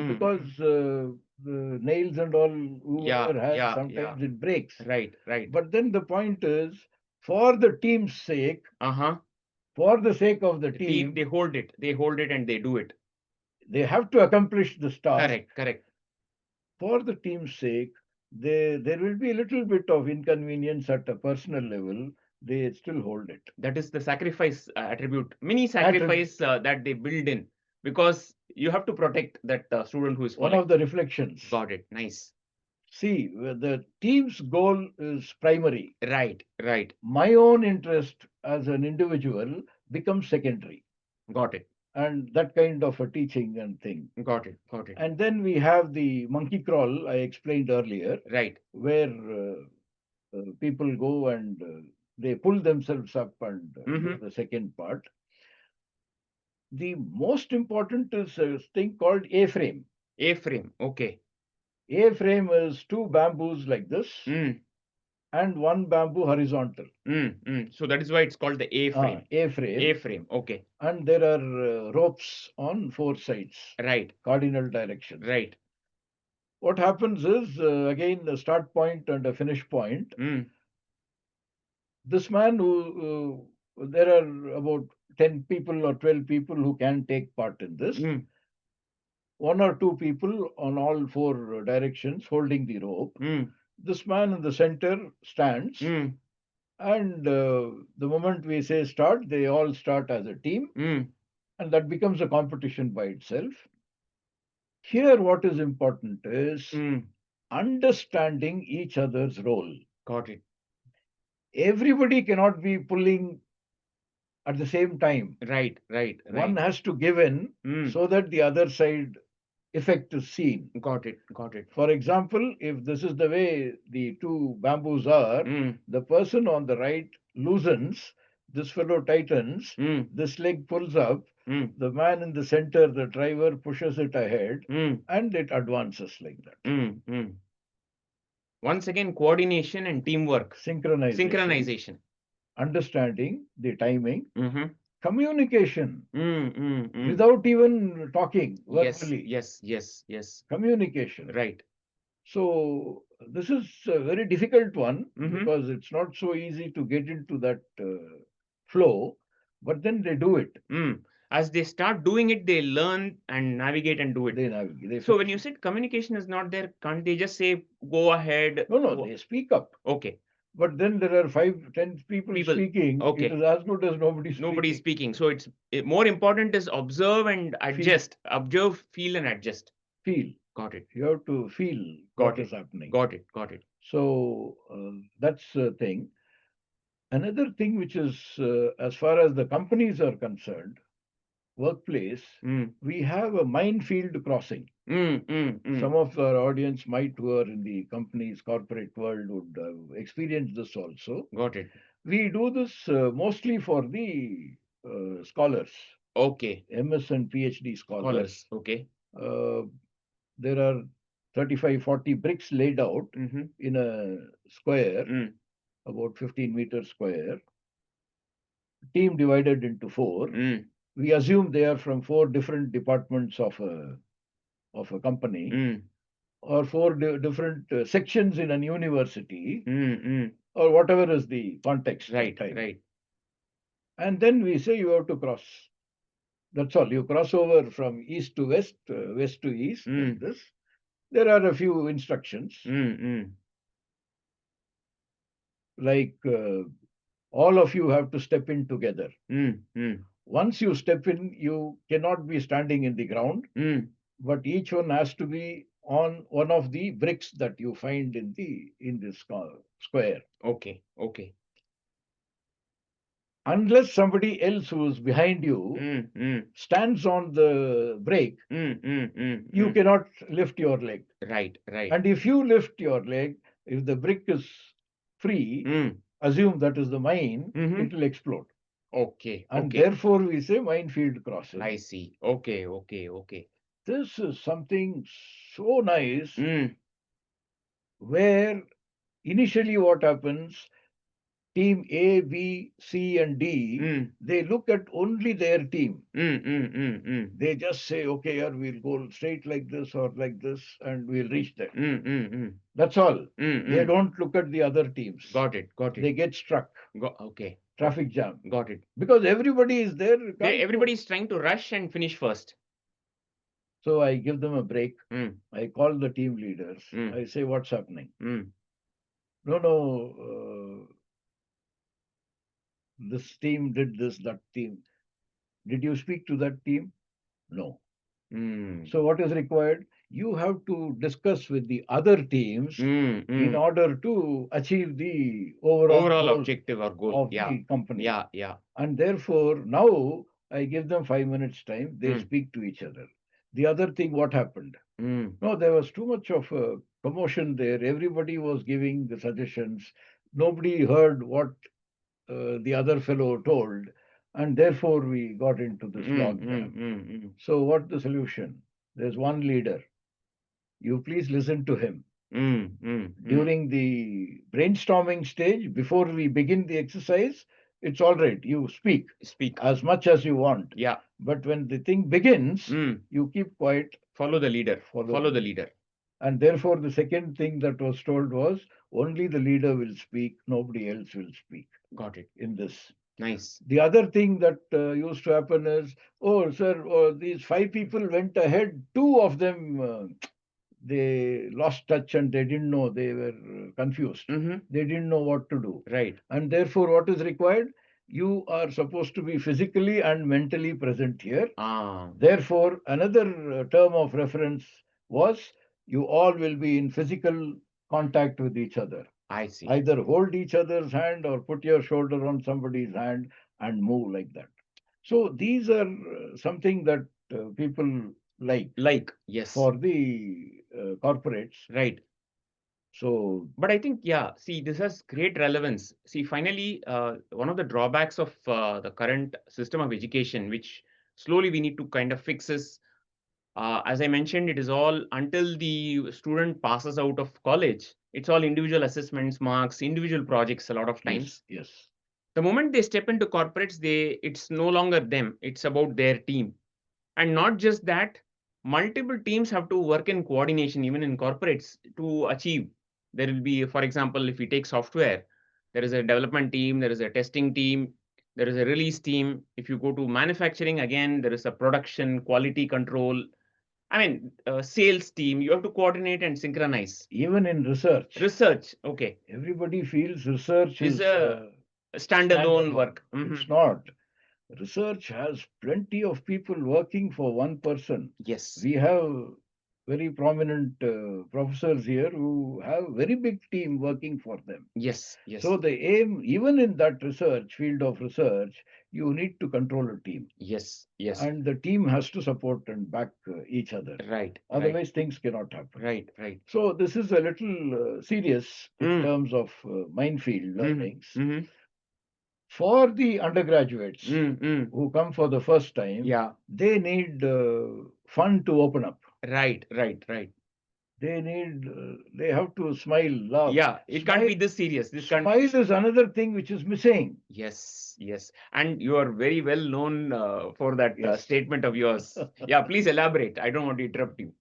because the nails and all whoever has, sometimes it breaks. Right. But then the point is, for the team's sake, for the sake of the team, they hold it and they do it. They have to accomplish this task. Correct. For the team's sake, there will be a little bit of inconvenience at a personal level. They still hold it. That is the sacrifice attribute, mini sacrifice that they build in, because you have to protect that student who is falling. One of the reflections. Got it. Nice. See, the team's goal is primary. Right. My own interest as an individual becomes secondary. Got it. And that kind of a teaching and thing. Got it. And then we have the monkey crawl I explained earlier. Right. Where people go and they pull themselves up and do the second part. The most important is a thing called A-frame. A-frame. Okay. A-frame is two bamboos like this and one bamboo horizontal. So that is why it's called the A-frame. A-frame. Okay. And there are ropes on four sides. Right. Cardinal directions. Right. What happens is, again, a start point and a finish point. This man there are about 10 people or 12 people who can take part in this. One or two people on all four directions holding the rope. This man in the center stands. And the moment we say start, they all start as a team. And that becomes a competition by itself. Here, what is important is understanding each other's role. Got it. Everybody cannot be pulling at the same time. Right. One has to give in so that the other side effect is seen. Got it. For example, if this is the way the two bamboos are, the person on the right loosens, this fellow tightens, this leg pulls up, the man in the center, the driver, pushes it ahead, and it advances like that. Once again, coordination and teamwork. Synchronization. Understanding the timing. Communication. Without even talking verbally. Yes. Communication. Right. So this is a very difficult one because it's not so easy to get into that flow, but then they do it. As they start doing it, they learn and navigate and do it. They navigate. So when you said communication is not there, can't they just say, go ahead? No, they speak up. Okay. But then there are 5-10 people speaking. Okay. It is as good as nobody speaking. Nobody speaking. So it's more important is observe and adjust. Observe, feel and adjust. Feel. Got it. You have to feel what is happening. Got it. So that's the thing. Another thing which is, as far as the companies are concerned, workplace, we have a minefield crossing. Some of our audience who are in the company's corporate world would have experienced this also. Got it. We do this mostly for the scholars. Okay. MS and PhD scholars. Okay. there are 35, 40 bricks laid out in a square, about 15 meters square, team divided into 4. We assume they are from 4 different departments of a company, or 4 different sections in an university, or whatever is the context. Right. And then we say you have to cross. That's all. You cross over from east to west, west to east, like this. There are a few instructions, like all of you have to step in together. Once you step in, you cannot be standing in the ground, but each one has to be on one of the bricks that you find in this square. Okay. Unless somebody else who is behind you stands on the brake, you cannot lift your leg. Right. And if you lift your leg, if the brick is free, assume that is the mine, it will explode. Okay. And therefore we say minefield crossing. I see. Okay. This is something so nice, where initially what happens, team A, B, C, and D, they look at only their team. They just say, okay, here we'll go straight like this or like this, and we'll reach there. That's all. They don't look at the other teams. Got it. They get struck. Okay. Traffic jam. Got it. Because everybody is there. Everybody is trying to rush and finish first. So I give them a break. I call the team leaders. I say, what's happening? No, this team did this, that team. Did you speak to that team? No. So what is required? You have to discuss with the other teams in order to achieve the overall objective or goal of the company. Yeah. And therefore, now I give them 5 minutes time. They speak to each other. The other thing, what happened? No, there was too much of a commotion there. Everybody was giving the suggestions. Nobody heard what the other fellow told, and therefore we got into this log jam. So what the solution? There's one leader. You please listen to him. During the brainstorming stage, before we begin the exercise, it's all right. You speak as much as you want. Yeah. But when the thing begins, you keep quiet. Follow the leader. Follow the leader. And therefore, the second thing that was told was, only the leader will speak, nobody else will speak. Got it. In this. Nice. The other thing that used to happen is, oh, sir, these 5 people went ahead. 2 of them, they lost touch and they didn't know. They were confused. They didn't know what to do. Right. And therefore, what is required? You are supposed to be physically and mentally present here. Therefore, another term of reference was, you all will be in physical contact with each other. I see. Either hold each other's hand or put your shoulder on somebody's hand and move like that. So these are something that people like. Yes. For the corporates. Right. So. But I think, yeah, see, this has great relevance. See, finally, one of the drawbacks of the current system of education, which slowly we need to kind of fix, is, as I mentioned, it is all until the student passes out of college. It's all individual assessments, marks, individual projects a lot of times. Yes. The moment they step into corporates, it's no longer them. It's about their team. And not just that, multiple teams have to work in coordination, even in corporates, to achieve. There will be, for example, if we take software, there is a development team, there is a testing team, there is a release team. If you go to manufacturing, again, there is a production, quality control. Sales team. You have to coordinate and synchronize. Even in research. Okay. Everybody feels research is a standalone work. It's not. Research has plenty of people working for one person. Yes. We have very prominent professors here who have very big team working for them. Yes. So the aim, even in that field of research, you need to control a team. Yes. And the team has to support and back each other. Right. Otherwise, things cannot happen. Right. So this is a little serious in terms of minefield learnings. For the undergraduates who come for the first time, they need fun to open up. Right, right, right. They have to smile, laugh. Yeah, it can't be Smile, this serious. This can't. smile is another thing which is missing. Yes, yes. And you are very well known for that Yes. statement of yours. Yeah, please elaborate. I don't want to interrupt you.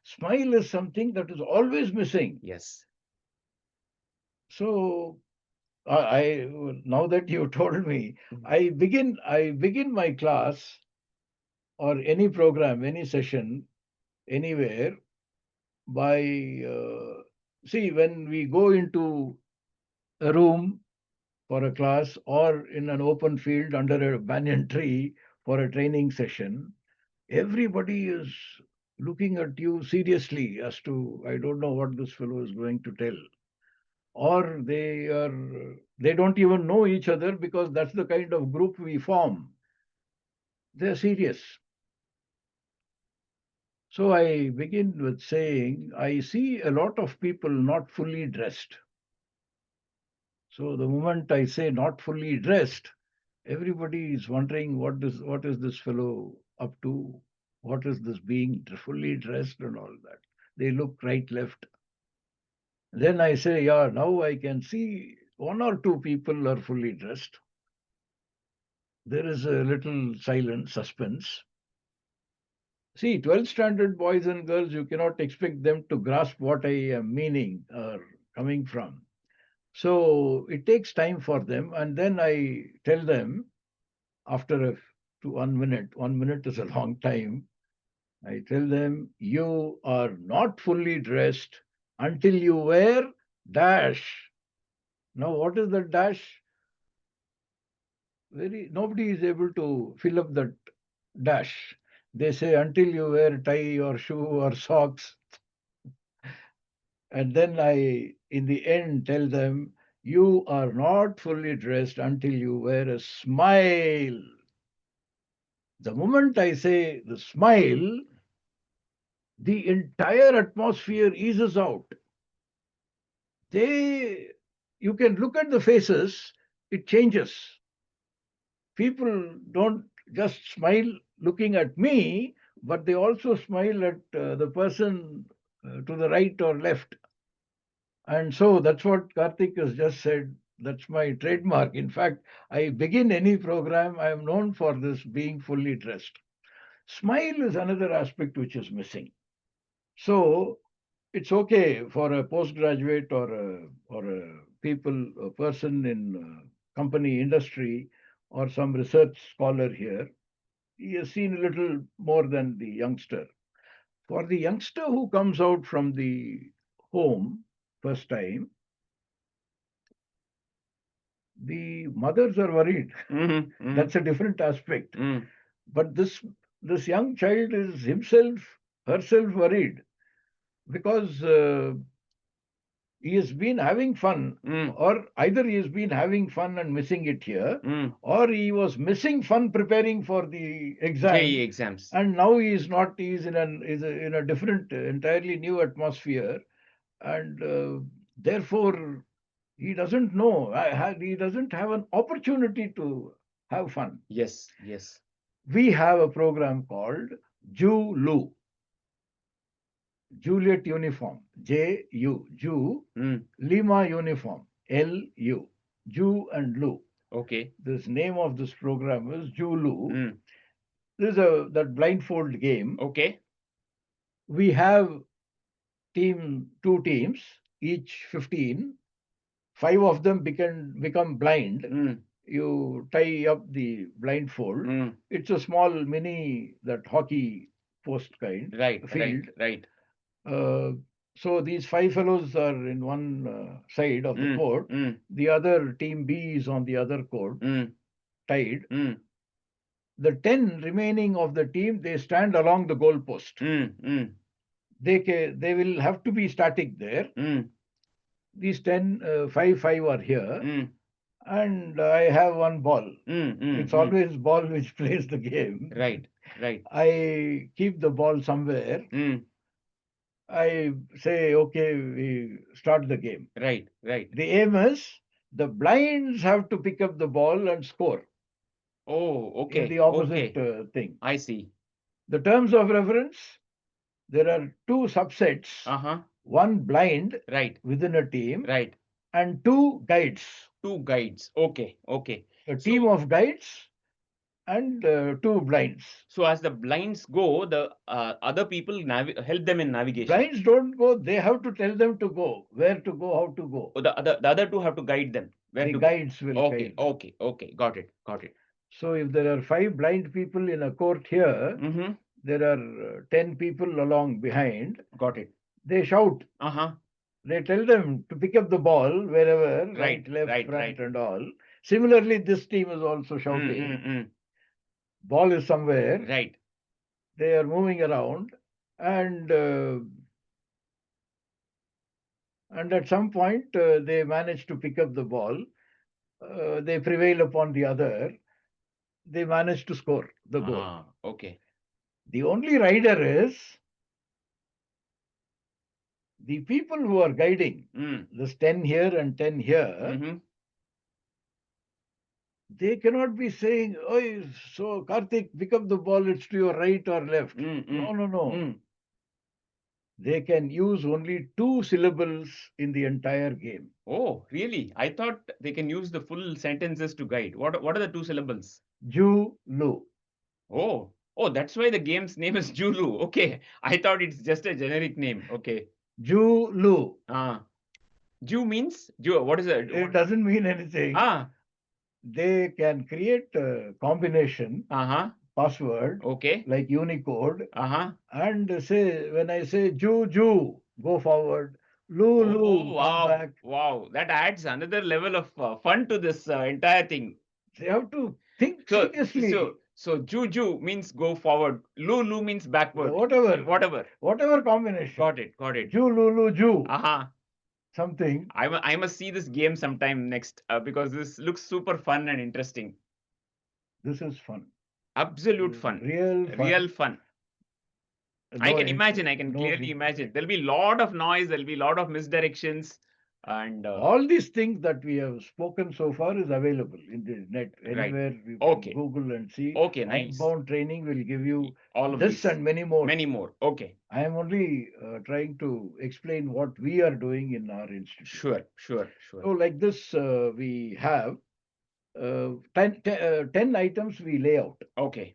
Smile is something that is always missing. Yes. So now that you told me, Mhm. I begin my class or any program, any session, anywhere by see when we go into a room for a class or in an open field under a banyan tree for a training session, everybody is looking at you seriously as to, I don't know what this fellow is going to tell. Or they don't even know each other because that's the kind of group we form. They're serious. So I begin with saying, I see a lot of people not fully dressed. So the moment I say not fully dressed, everybody is wondering what is this fellow up to? What is this being fully dressed and all that? They look right, left. Then I say, yeah, now I can see one or two people are fully dressed. There is a little silent suspense. See, 12th standard boys and girls, you cannot expect them to grasp what I am meaning or coming from. So it takes time for them. And then I tell them after to 1 minute, 1 minute is a long time. I tell them, you are not fully dressed until you wear dash. Now, what is the dash? Nobody is able to fill up that dash. They say until you wear tie or shoe or socks. And then I, in the end, tell them, you are not fully dressed until you wear a smile. The moment I say the smile, the entire atmosphere eases out. They, you can look at the faces, it changes. People don't just smile looking at me, but they also smile at the person to the right or left. And so that's what Karthik has just said. That's my trademark. In fact, I begin any program, I am known for this being fully dressed. Smile is another aspect which is missing. So it's okay for a postgraduate or a person in company industry or some research scholar here. He has seen a little more than the youngster. For the youngster who comes out from the home first time, the mothers are worried. That's a different aspect. But this young child is herself worried because he has been having fun, or either he has been having fun and missing it here, or he was missing fun preparing for the exam, JEE exams. and now he is not. He is in a different, entirely new atmosphere, and therefore he doesn't know. He doesn't have an opportunity to have fun. Yes, yes. We have a program called Julu. Juliet uniform, Ju, Ju, Lima uniform, Lu, Ju and Lu. Okay. This name of this program is Julu. This is that blindfold game. Okay. We have two teams, each 15. 5 of them become blind. You tie up the blindfold. It's a small mini that hockey post kind field. Right. Uh, so these 5 fellows are in one side of the court. The other team B is on the other court, tied. The 10 remaining of the team, they stand along the goal post. They will have to be static there. These 10, 5 are here. And I have one ball. It's always ball which plays the game. Right. I keep the ball somewhere. I say, okay, we start the game. Right. The aim is the blinds have to pick up the ball and score. Oh, okay. In the opposite thing. I see. The terms of reference, there are two subsets, one blind Right. within a team, Right. and two guides. Two guides. Okay. Okay. A team of guides and two blinds. So as the blinds go, the other people help them in navigation. Blinds don't go, they have to tell them to go, where to go, how to go. Oh, the other two have to guide them. Where The to guides go. will Okay. guide them. Okay. Okay. Got it. Got it. So if there are 5 blind people in a court here, Mm-hmm. there are 10 people along behind. Got it. They shout. Uh-huh. They tell them to pick up the ball wherever, right, left, Right. front, Right. and all. Similarly, this team is also shouting. Mm-mm-mm. Ball is somewhere. Right. They are moving around, and at some point they manage to pick up the ball. They prevail upon the other. They manage to score the goal. Okay. The only rider is the people who are guiding. This 10 here and 10 here. Mm-hmm. They cannot be saying, "Oh, so Karthik, pick up the ball, it's to your right or left." No. They can use only 2 syllables in the entire game. Oh, really? I thought they can use the full sentences to guide. What are the 2 syllables? Ju, Lu. Oh, that's why the game's name is Julu. Okay. I thought it's just a generic name. Okay. Ju, Lu. Ju means? Ju, what is it? It doesn't mean anything. They can create a combination, password, okay, like Unicode, and say, when I say Ju, Ju, go forward, Lu, Lu, come back. Wow. That adds another level of fun to this entire thing. They have to think seriously. So Ju means go forward. Lu means backward. Whatever combination. Got it. Ju, Lu, Ju. Something. I must see this game sometime next because this looks super fun and interesting. This is fun. Absolute fun. Real fun. No, I can imagine. I can clearly imagine. There'll be a lot of noise. There'll be a lot of misdirections. And all these things that we have spoken so far is available in the net. Anywhere you can Google and see. Okay, nice. Outbound training will give you all of this and many more. Many more. Okay. I am only trying to explain what we are doing in our institute. Sure. So like this, we have 10 items we lay out. Okay.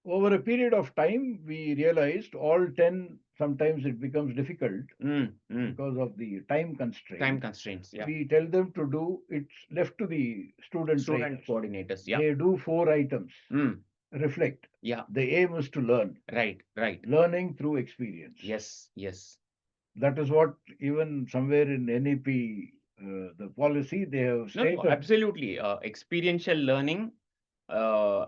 Over a period of time, we realized all 10, sometimes it becomes difficult because of the time constraints. Yeah. We tell them to do, it's left to the student coordinators. Yeah. They do 4 items. Reflect. Yeah. The aim is to learn. Right. Learning through experience. Yes. That is what even somewhere in NEP, the policy, they have stated. No, absolutely. Experiential learning, and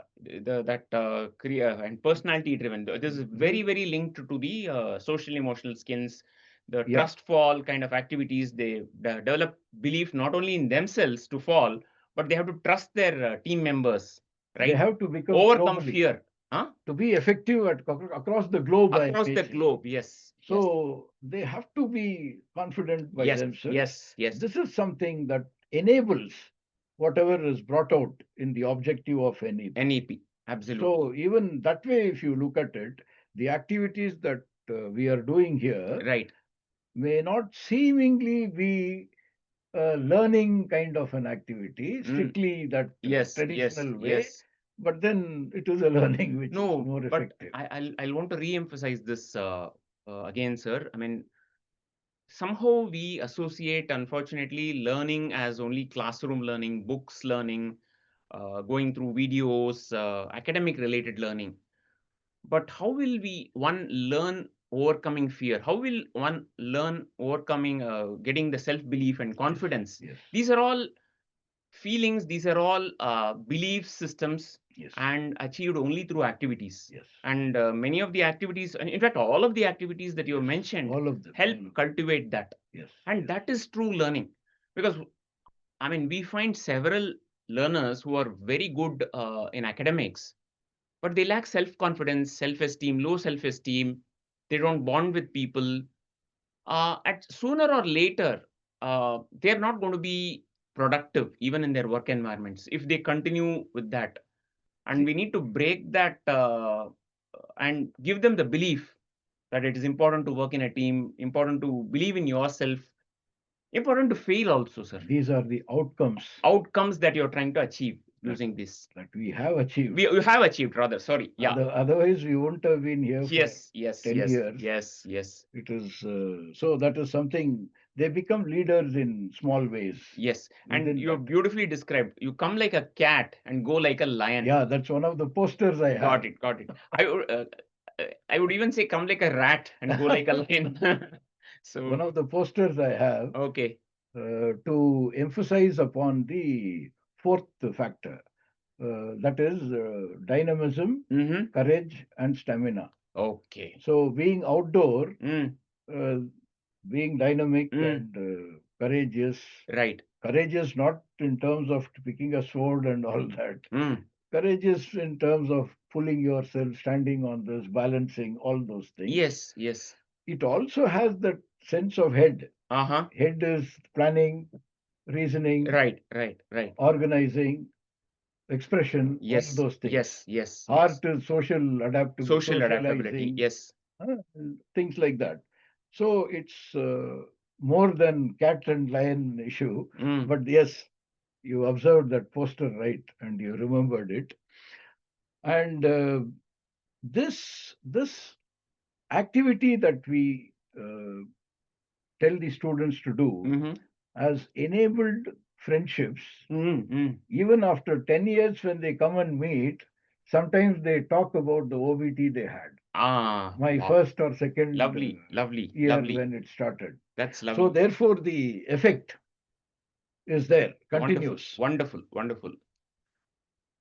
personality driven. This is very, very linked to the social emotional skills, the trust fall kind of activities. They develop belief not only in themselves to fall, but they have to trust their team members. Right? They have to become overcome fear. To be effective across the globe. Yes. So they have to be confident by themselves. Yes. This is something that enables whatever is brought out in the objective of NEP. Absolutely. So even that way, if you look at it, the activities that we are doing here may not seemingly be a learning kind of an activity, strictly that traditional way. But then it is a learning which is more effective. But I want to re-emphasize this again, sir. I mean, somehow we associate, unfortunately, learning as only classroom learning, books learning, going through videos, academic related learning. But how will one learn overcoming fear? How will one learn overcoming, getting the self-belief and confidence? Yes. These are all feelings, these are all belief systems, and achieved only through activities. And many of the activities, in fact, all of the activities that you mentioned, help cultivate that. And that is true learning. Because, I mean, we find several learners who are very good in academics, but they lack self-confidence, self-esteem, low self-esteem. They don't bond with people. At sooner or later, they're not going to be productive even in their work environments if they continue with that. And we need to break that and give them the belief that it is important to work in a team, important to believe in yourself, important to fail also, sir. These are the Outcomes that you're trying to achieve using this. that we have achieved. You have achieved, rather. Sorry. Yeah. Otherwise, we wouldn't have been here Yes. for Yes. 10 Yes. years. Yes. Yes. It is so that is something. They become leaders in small ways. Yes. And within you're that. beautifully described. You come like a cat and go like a lion. Yeah, that's one of the posters I have. Got it. Got it. I would even say come like a rat and go like a lion. So One of the posters I have okay. to emphasize upon the fourth factor, that is dynamism, Mm-hmm. courage, and stamina. Okay. So being outdoor, Mm. being dynamic Mm. and courageous. Right. Courageous not in terms of picking a sword and all that. Mm. Courageous in terms of pulling yourself, standing on this, balancing, all those things. Yes. Yes. It also has that sense of head. Uh-huh. Head is planning, reasoning, Right. Right. Right. organizing, expression, Yes. all those things. Yes. Yes. Heart Yes. is social adaptability, Social adaptability. socializing, Yes. things like that. So it's more than cat and lion issue. Mm. But yes, you observed that poster right and you remembered it. And this activity that we tell the students to do Mm-hmm. has enabled friendships. Mm-hmm. Even after 10 years, when they come and meet, sometimes they talk about the OBT they had. Ah. My Wow. first or second Lovely. Lovely. year Lovely. when it started. That's lovely. So therefore, the effect is there, continuous. Wonderful. Wonderful.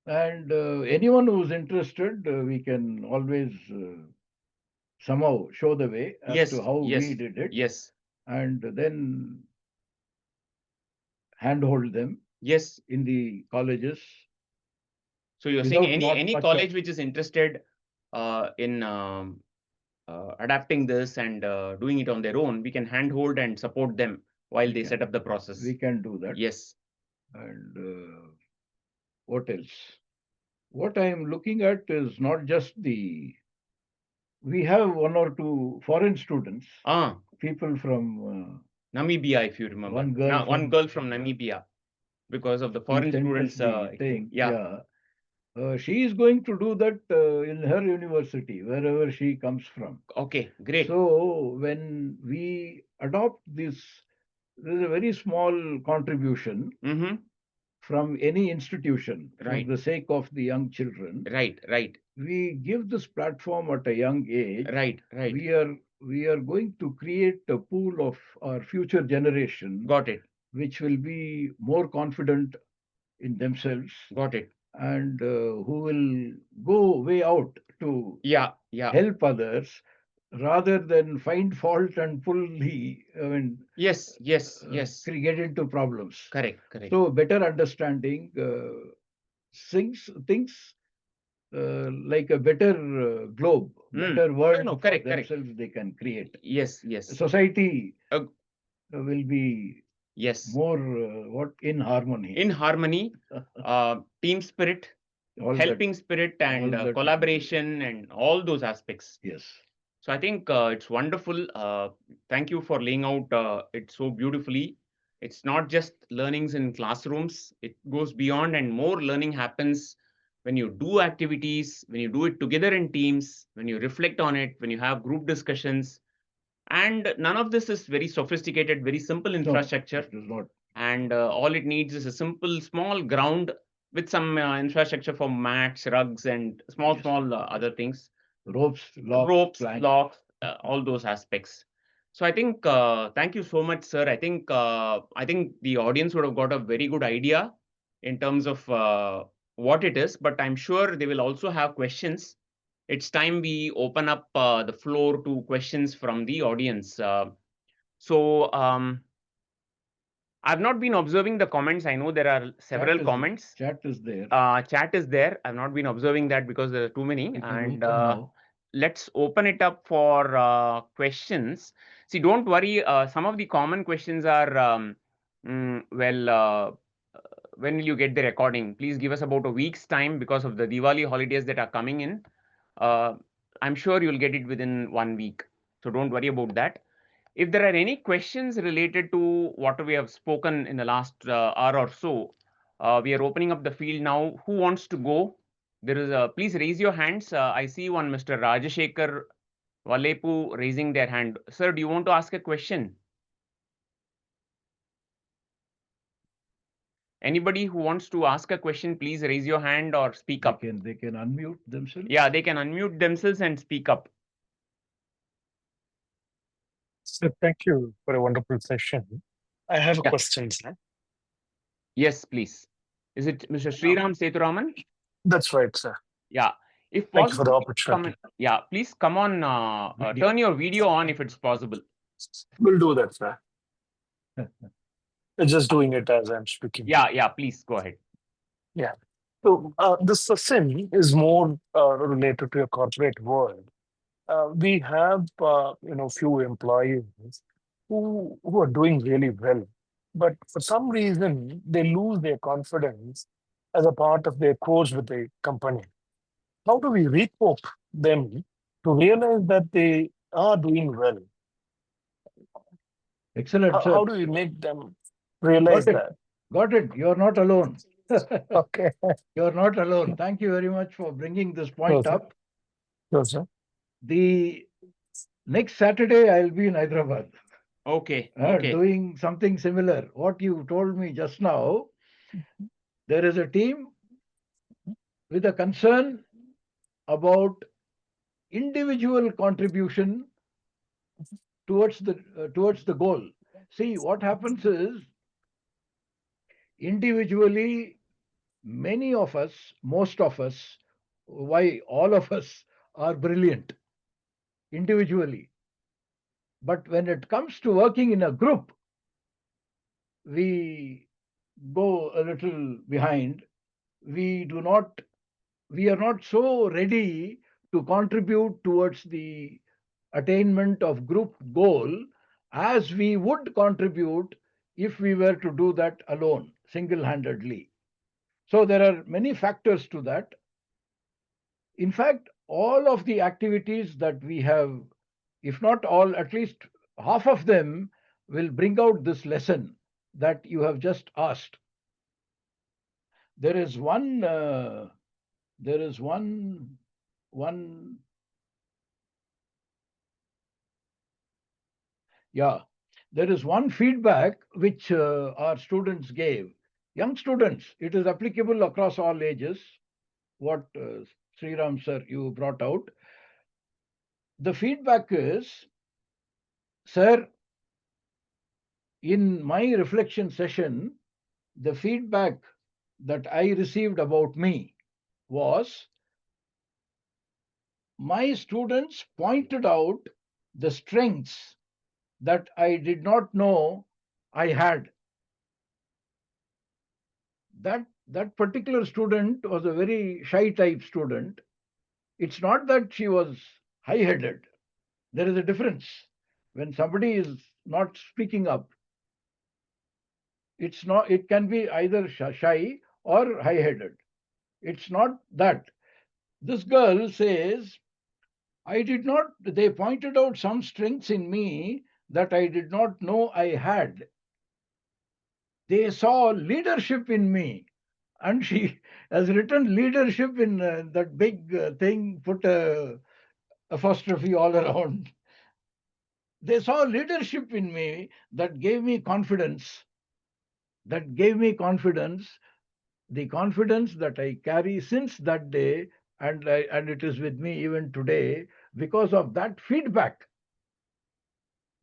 And anyone who's interested, we can always somehow show the way as Yes. to how Yes. we did it, Yes. and then handhold them Yes. in the colleges. So you're saying Without any much college of, which is interested in adapting this and doing it on their own, we can handhold and support them while We they can. set up the process. We can do that. Yes. And what else? What I am looking at is not just the. We have one or two foreign students, people from Namibia, if you remember. one girl One girl from Namibia, because of the foreign students. thing. Yeah. She is going to do that in her university, wherever she comes from. Okay, great. So when we adopt this, there's a very small contribution Mm-hmm. from any institution Right. for the sake of the young children. Right. Right. We give this platform at a young age. Right. Right. We are going to create a pool of our future generation. Got it. Which will be more confident in themselves. Got it. And who will go way out to help others rather than find fault and pull the, yes, get into problems. Correct. So better understanding, things like a better globe, better world for themselves they can create. Yes. Society will be more in harmony. In harmony, team spirit, helping spirit, and collaboration, and all those aspects. Yes. So I think it's wonderful. Thank you for laying out it so beautifully. It's not just learnings in classrooms. It goes beyond, and more learning happens when you do activities, when you do it together in teams, when you reflect on it, when you have group discussions. And none of this is very sophisticated, very simple infrastructure. No, it is not. And all it needs is a simple, small ground with some infrastructure for mats, rugs, and small other things. Ropes, locks, all those aspects. So I think, thank you so much, sir. I think the audience would have got a very good idea in terms of what it is, but I'm sure they will also have questions. It's time we open up the floor to questions from the audience. I've not been observing the comments. I know there are several comments. Chat is there. Chat is there. I've not been observing that because there are too many. And let's open it up for questions. See, don't worry. Some of the common questions are, when will you get the recording? Please give us about a week's time because of the Diwali holidays that are coming in. I'm sure you'll get it within 1 week. So don't worry about that. If there are any questions related to what we have spoken in the last hour or so, we are opening up the field now. Who wants to go? There is a, please raise your hands. I see one Mr. Rajashekar Valepu raising their hand. Sir, do you want to ask a question? Anybody who wants to ask a question, please raise your hand or speak up. They can unmute themselves. Yeah, they can unmute themselves and speak up. So thank you for a wonderful session. I have a Yeah. question, sir. Yes, please. Is it Mr. Sriram Seturaman? That's right, sir. Yeah. If Thank you for the possible, please come opportunity. yeah, please come on, turn your video on if it's possible. We'll do that, sir. Just doing it as I'm speaking. Yeah, please go ahead. Yeah. So this session is more related to a corporate world. We have, few employees who are doing really well, but for some reason they lose their confidence as a part of their course with the company. How do we recoup them to realize that they are doing well? Excellent, sir. How do we make them realize that? Got it. You're not alone. Okay. You're not alone. Thank you very much for bringing this point up. Yes, sir. The next Saturday, I'll be in Hyderabad. Okay. Doing something similar. What you told me just now, there is a team with a concern about individual contribution towards the goal. See, what happens is, individually, many of us, most of us, why all of us are brilliant individually. But when it comes to working in a group, we go a little behind. We are not so ready to contribute towards the attainment of group goal as we would contribute if we were to do that alone, single-handedly. So there are many factors to that. In fact, all of the activities that we have, if not all, at least half of them will bring out this lesson that you have just asked. There is one feedback which our students gave. Young students, it is applicable across all ages, what Sriram sir, you brought out. The feedback is, sir, in my reflection session, the feedback that I received about me was, my students pointed out the strengths that I did not know I had. That particular student was a very shy type student. It's not that she was high-headed. There is a difference. When somebody is not speaking up, it can be either shy or high-headed. It's not that. This girl says, they pointed out some strengths in me that I did not know I had. They saw leadership in me. And she has written leadership in that big thing, put a apostrophe all around. They saw leadership in me that gave me confidence. The confidence that I carry since that day, and it is with me even today because of that feedback.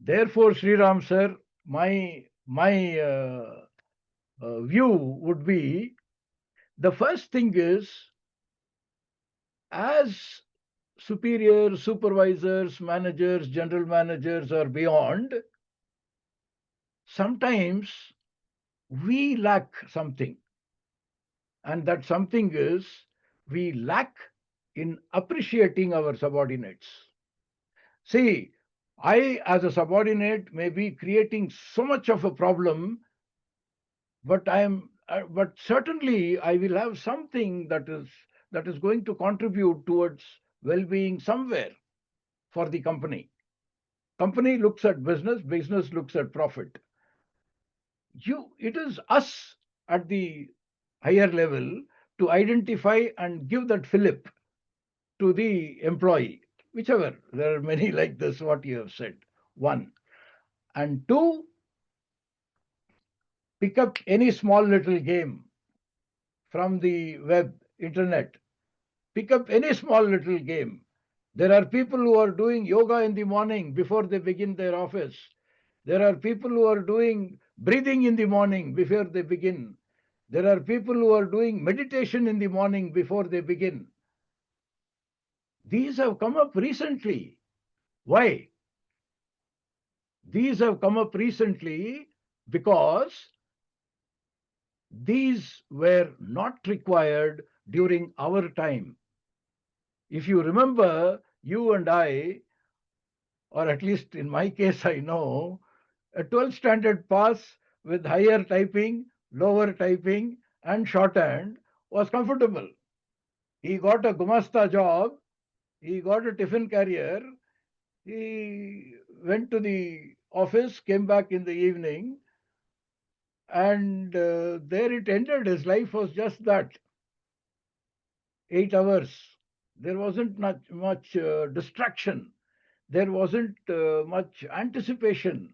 Therefore, Sriram sir, my view would be, the first thing is, as superiors, supervisors, managers, general managers or beyond, sometimes we lack something. And that something is, we lack in appreciating our subordinates. See, I, as a subordinate, may be creating so much of a problem, but certainly I will have something that is going to contribute towards well-being somewhere for the company. Company looks at business, business looks at profit. It is us at the higher level to identify and give that fillip to the employee, whichever. There are many like this, what you have said. One. And two, pick up any small little game from the web, internet. Pick up any small little game. There are people who are doing yoga in the morning before they begin their office. There are people who are doing breathing in the morning before they begin. There are people who are doing meditation in the morning before they begin. These have come up recently. Why? These have come up recently because these were not required during our time. If you remember, you and I, or at least in my case, I know, a 12th standard pass with higher typing, lower typing, and shorthand was comfortable. He got a Gumasta job, he got a tiffin carrier, he went to the office, came back in the evening, and there it ended. His life was just that, 8 hours. There wasn't much distraction. There wasn't much anticipation.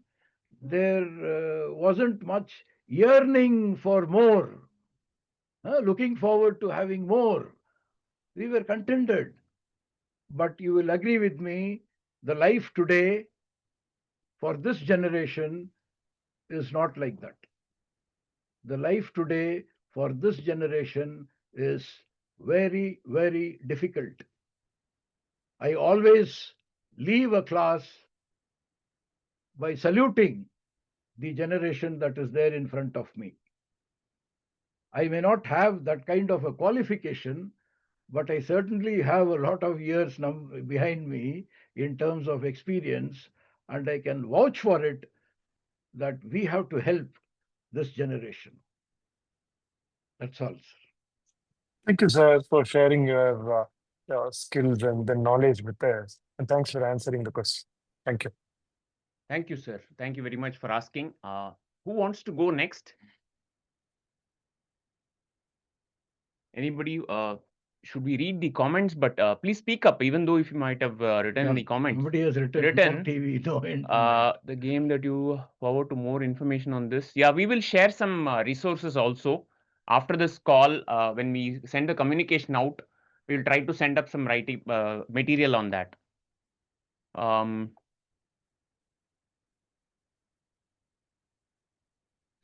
There wasn't much yearning for more, looking forward to having more. We were contented. But you will agree with me, the life today for this generation is not like that. The life today for this generation is very, very difficult. I always leave a class by saluting the generation that is there in front of me. I may not have that kind of a qualification, but I certainly have a lot of years behind me in terms of experience, and I can vouch for it that we have to help this generation. That's all, sir. Thank you, sir, for sharing your skills and the knowledge with us. And thanks for answering the question. Thank you. Thank you, sir. Thank you very much for asking. Who wants to go next? Anybody? Should we read the comments? But please speak up, even though if you might have written in the comments. Somebody has written TV, no internet. The game that you forward to more information on this. Yeah, we will share some resources also after this call. When we send the communication out, we'll try to send up some writing material on that.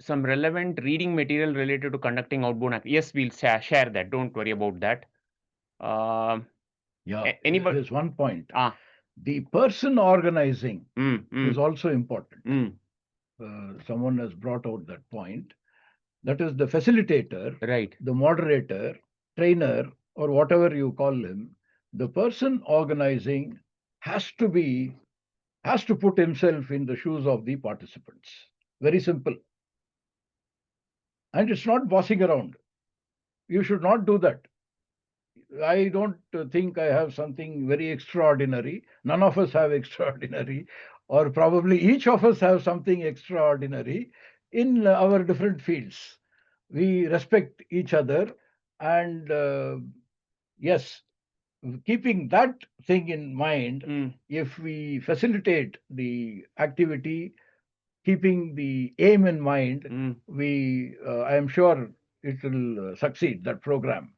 Some relevant reading material related to conducting outbound act. Yes, we'll share that. Don't worry about that. Anybody? There's one point. The person organizing is also important. Someone has brought out that point. That is the facilitator, right? The moderator, trainer, or whatever you call him. The person organizing has to put himself in the shoes of the participants. Very simple. And it's not bossing around. You should not do that. I don't think I have something very extraordinary. None of us have extraordinary, or probably each of us have something extraordinary in our different fields. We respect each other, and yes, keeping that thing in mind, if we facilitate the activity, keeping the aim in mind, I am sure it will succeed, that program.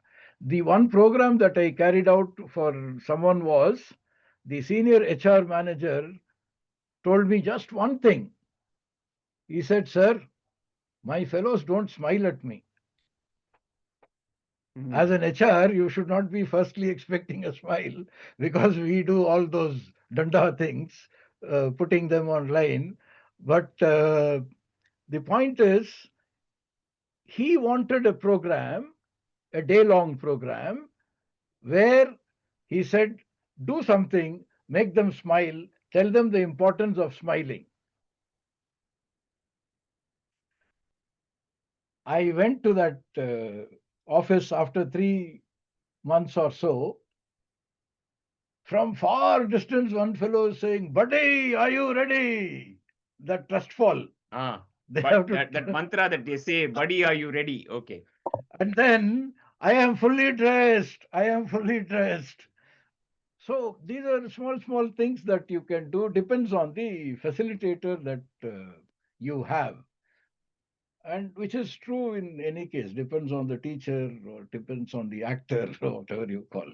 The one program that I carried out for someone was the senior HR manager told me just one thing. He said, "Sir, my fellows don't smile at me." As an HR, you should not be firstly expecting a smile because we do all those danda things, putting them online. But the point is, he wanted a program, a day-long program, where he said, do something, make them smile, tell them the importance of smiling. I went to that office after 3 months or so, From far distance, one fellow is saying, "Buddy, are you ready?" That trust fall. They But have to that mantra that they say, buddy, are you ready? Okay. and then I am fully dressed. I am fully dressed. So these are small things that you can do. Depends on the facilitator that you have, and which is true in any case. Depends on the teacher or depends on the actor or whatever you call.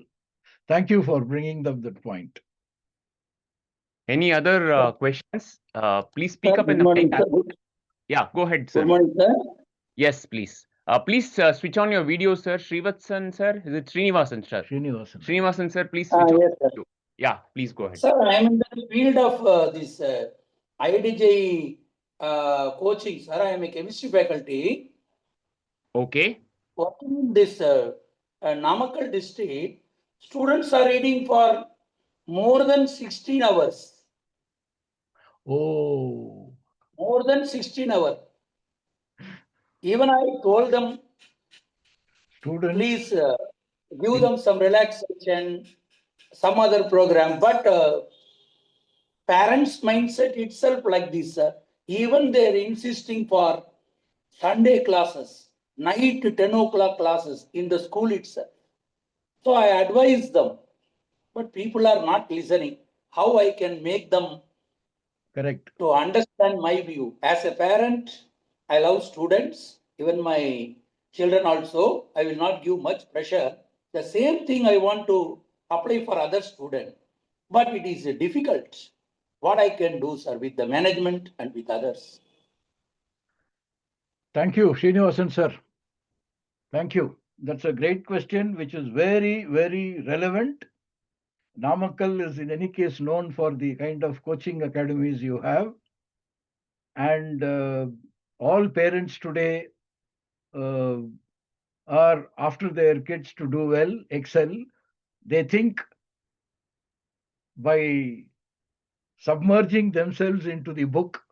Thank you for bringing up that point. Any other questions? Please speak Sir, up in good the mic. morning, sir. Yeah, go ahead, Good sir. morning, sir. Yes, please. Please switch on your video, sir. Srivatsan, sir. Is it Srinivasan, sir? Srinivasan. Srinivasan, sir, please switch on. Yes, sir. Video. Yeah, please go ahead. Sir, I am in the field of this IDJ coaching, sir. I am a chemistry faculty. Okay. Working in this Namakkal district, students are reading for more than 16 hours. Oh, More than 16 hours. Even I told them, students. please give them some relaxation, some other program. But parents' mindset itself like this, sir. Even they're insisting for Sunday classes, night 10 o'clock classes in the school itself. So I advise them, but people are not listening. How I can make them Correct. to understand my view? As a parent, I love students, even my children also. I will not give much pressure. The same thing I want to apply for other students, but it is difficult. What I can do, sir, with the management and with others. Thank you, Srinivasan, sir. Thank you. That's a great question, which is very relevant. Namakkal is in any case known for the kind of coaching academies you have. And all parents today uh, are after their kids to do well, excel. They think by submerging themselves into the book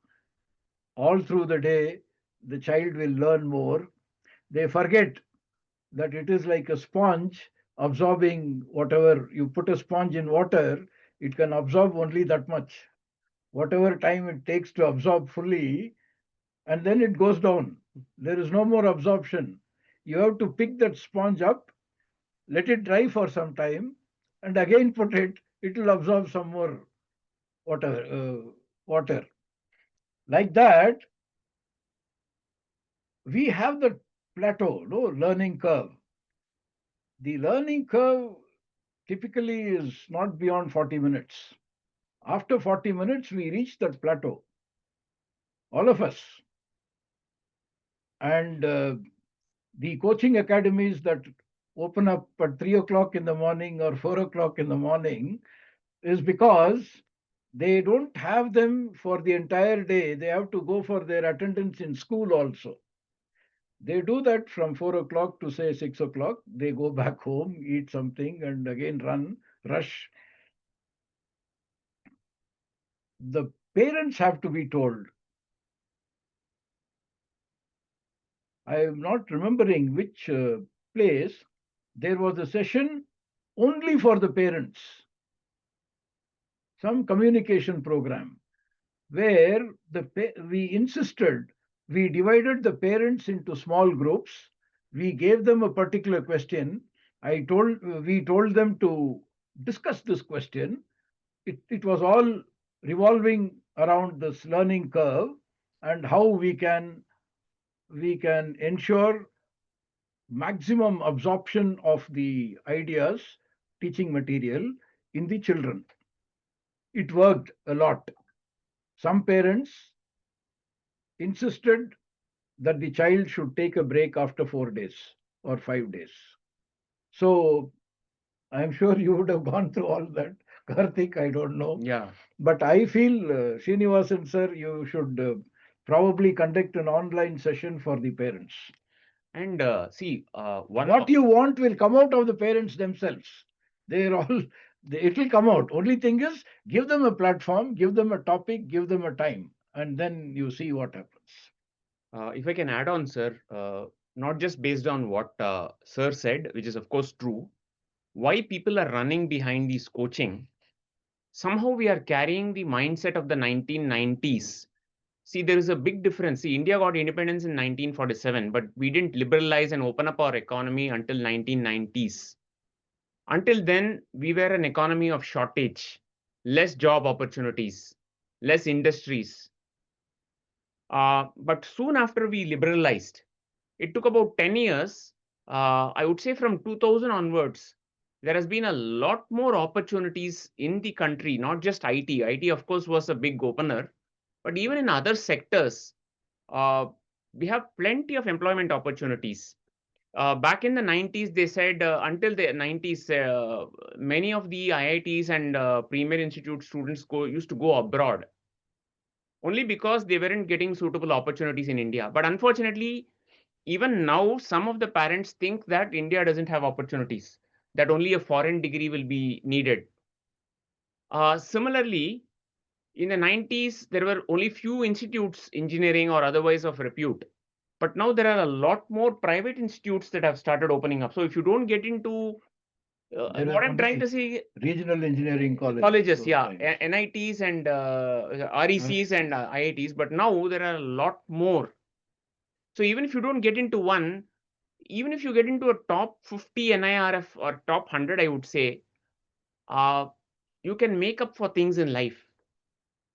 all through the day, the child will learn more. They forget that it is like a sponge absorbing whatever you put a sponge in water, it can absorb only that much. Whatever time it takes to absorb fully, and then it goes down. There is no more absorption. You have to pick that sponge up, let it dry for some time, and again put it, it will absorb some more water. Like that, we have the plateau, no learning curve. The learning curve typically is not beyond 40 minutes. After 40 minutes, we reach that plateau, all of us. And the coaching academies that open up at 3 o'clock in the morning or 4 o'clock in the morning is because they don't have them for the entire day. They have to go for their attendance in school also. They do that from 4 o'clock to say 6 o'clock. They go back home, eat something, and again rush. The parents have to be told. I am not remembering which place. There was a session only for the parents, some communication program, where we insisted, we divided the parents into small groups. We gave them a particular question. We told them to discuss this question. It was all revolving around this learning curve and how we can ensure maximum absorption of the ideas, teaching material in the children. It worked a lot. Some parents insisted that the child should take a break after 4 days or 5 days. So I'm sure you would have gone through all that. Karthik, I don't know. Yeah. But I feel, Srinivasan sir, you should probably conduct an online session for the parents. And see, What you want will come out of the parents themselves. They're all, it will come out. Only thing is, give them a platform, give them a topic, give them a time, and then you see what happens. if I can add on, sir, not just based on what sir said, which is of course true, why people are running behind these coaching somehow we are carrying the mindset of the 1990s. See, there is a big difference. See, India got independence in 1947, but we didn't liberalize and open up our economy until 1990s. Until then, we were an economy of shortage, less job opportunities, less industries. But soon after we liberalized, it took about 10 years. I would say from 2000 onwards, there has been a lot more opportunities in the country, not just IT. IT, of course, was a big opener, but even in other sectors, uh, we have plenty of employment opportunities. Back in the 90s, they said until the 90s, many of the IITs and premier institute students used to go abroad only because they weren't getting suitable opportunities in India. But unfortunately, even now, some of the parents think that India doesn't have opportunities, that only a foreign degree will be needed. Similarly, in the 90s, there were only few institutes, engineering or otherwise of repute. But now there are a lot more private institutes that have started opening up. So if you don't get into There what are I'm trying only to say, regional engineering colleges, those yeah, times. NITs and RECs and IITs, but now there are a lot more. So even if you don't get into one, even if you get into a top 50 NIRF or top 100, I would say, uh, you can make up for things in life.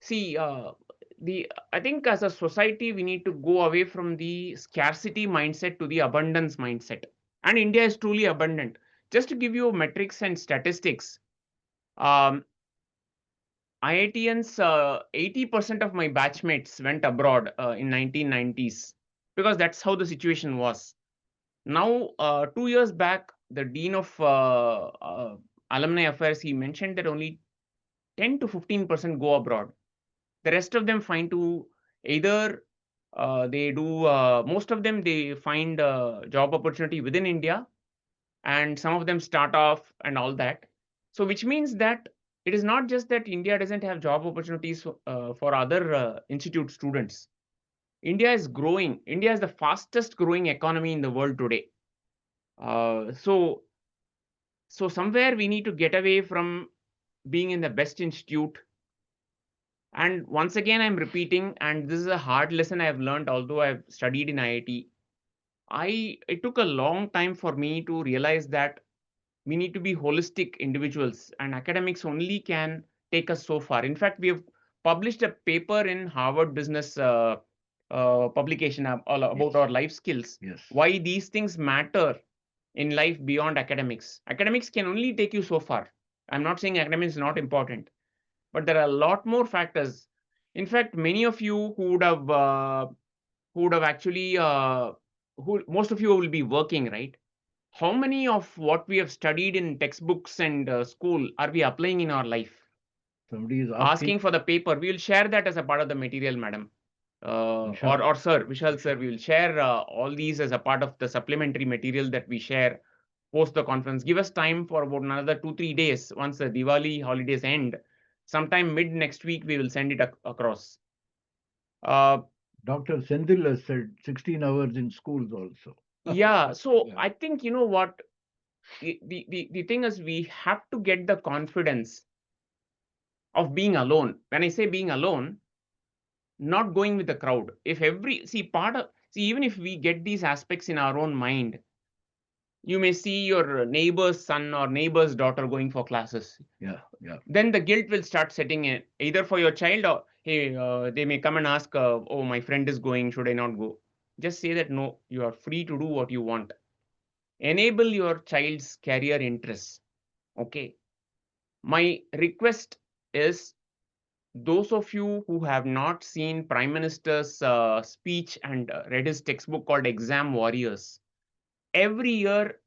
See, I think as a society, we need to go away from the scarcity mindset to the abundance mindset. And India is truly abundant. Just to give you metrics and statistics, um, IITians, 80% of my batchmates went abroad in 1990s because that's how the situation was. Now, 2 years back, the Dean of Alumni Affairs, he mentioned that only 10 to 15% go abroad. The rest of them find to either they do, most of them, they find job opportunity within India, and some of them start off and all that. So, which means that it is not just that India doesn't have job opportunities for other institute students. India is growing. India is the fastest growing economy in the world today. Uh, so, so somewhere we need to get away from being in the best institute. And once again, I'm repeating, and this is a hard lesson I've learned, although I've studied in IIT. It took a long time for me to realize that we need to be holistic individuals, and academics only can take us so far. In fact, we have published a paper in Harvard Business publication all about our life skills. Yes. Why these things matter in life beyond academics. Academics can only take you so far. I'm not saying academics is not important, but there are a lot more factors. In fact, many of you who would have actually who most of you will be working, right? How many of what we have studied in textbooks and school are we applying in our life? Somebody is Asking for the paper, we will share that as a part of the material, madam. Or sir, Vishal sir, we will share all these as a part of the supplementary material that we share post the conference. Give us time for about another 2-3 days. Once the Diwali holidays end, sometime mid next week, we will send it across. Dr. Sendil has said 16 hours in schools also. Yeah, so Yeah. I think, you know what, the thing is, we have to get the confidence of being alone. When I say being alone, not going with the crowd. If every see part of see even if we get these aspects in our own mind, you may see your neighbor's son or neighbor's daughter going for classes. Yeah, yeah. Then the guilt will start setting in, either for your child or hey, they may come and ask, oh, my friend is going, should I not go? Just say that no, you are free to do what you want. Enable your child's career interests. Okay. My request is, those of you who have not seen Prime Minister's speech and read his textbook called Exam Warriors, every year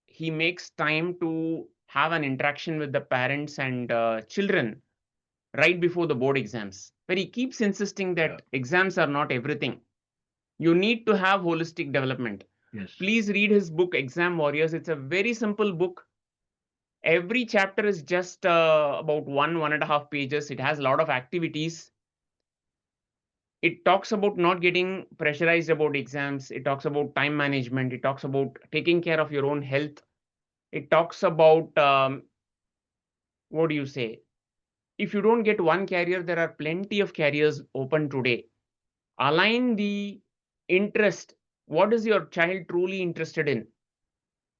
he makes time to have an interaction with the parents and children right before the board exams, where he keeps insisting that exams are not everything. You need to have holistic development. Yes. Please read his book, Exam Warriors. It's a very simple book. Every chapter is just about 1.5 pages. It has a lot of activities. It talks about not getting pressurized about exams. It talks about time management. It talks about taking care of your own health. It talks about what do you say? if you don't get one career, there are plenty of careers open today. Align the interest. What is your child truly interested in?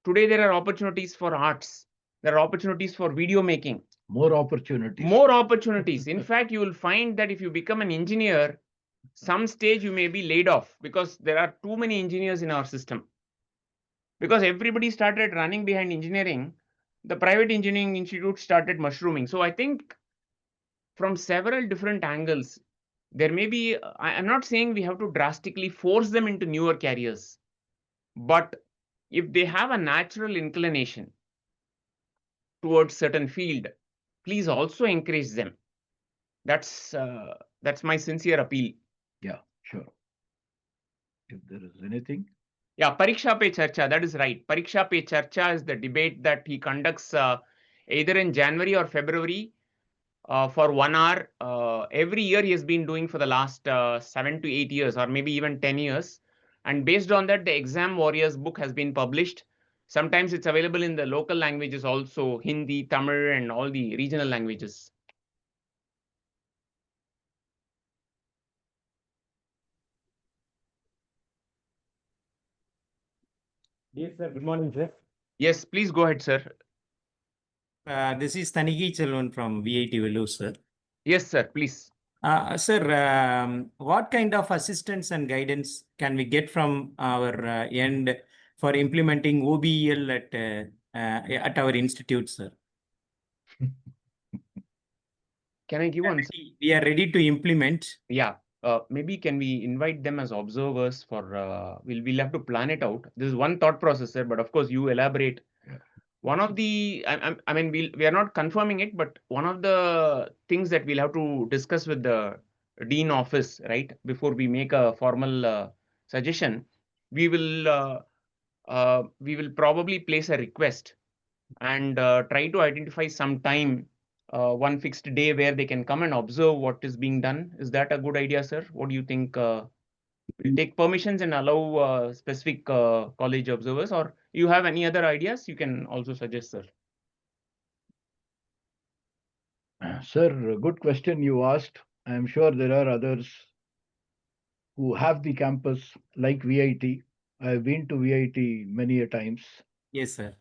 Today, there are opportunities for arts. There are opportunities for video making. More opportunities. More opportunities. In fact, you will find that if you become an engineer, some stage you may be laid off because there are too many engineers in our system. Because everybody started running behind engineering, the private engineering institute started mushrooming. So I think from several different angles, there may be, I'm not saying we have to drastically force them into newer careers, but if they have a natural inclination towards certain field, please also encourage them. That's my sincere appeal. Yeah, sure. If there is anything. Yeah, Pariksha Pe Charcha, that is right. Pariksha Pe Charcha is the debate that he conducts either in January or February for 1 hour. Every year he has been doing for the last 7 to 8 years or maybe even 10 years. And based on that, the Exam Warriors book has been published. Sometimes it's available in the local languages also, Hindi, Tamil, and all the regional languages. Yes, sir. Good morning, sir. Yes, please go ahead, sir. This is Tanigi Chelvan from VIT Vellore, sir. Yes, sir, please. Sir, what kind of assistance and guidance can we get from our end for implementing OBEL at our institute, sir? Can I give one? We are ready to implement. Yeah. Maybe can we invite them as observers for we'll have to plan it out. This is one thought process, sir, but of course you elaborate. Yeah. One of the I mean we are not confirming it, but one of the things that we'll have to discuss with the dean office, right, before we make a formal suggestion, we will probably place a request and try to identify some time, one fixed day where they can come and observe what is being done. Is that a good idea, sir? What do you think? We'll take permissions and allow specific college observers, or you have any other ideas? You can also suggest, sir. Sir, good question you asked. I'm sure there are others who have the campus like VIT. I've been to VIT many a times. Yes, sir.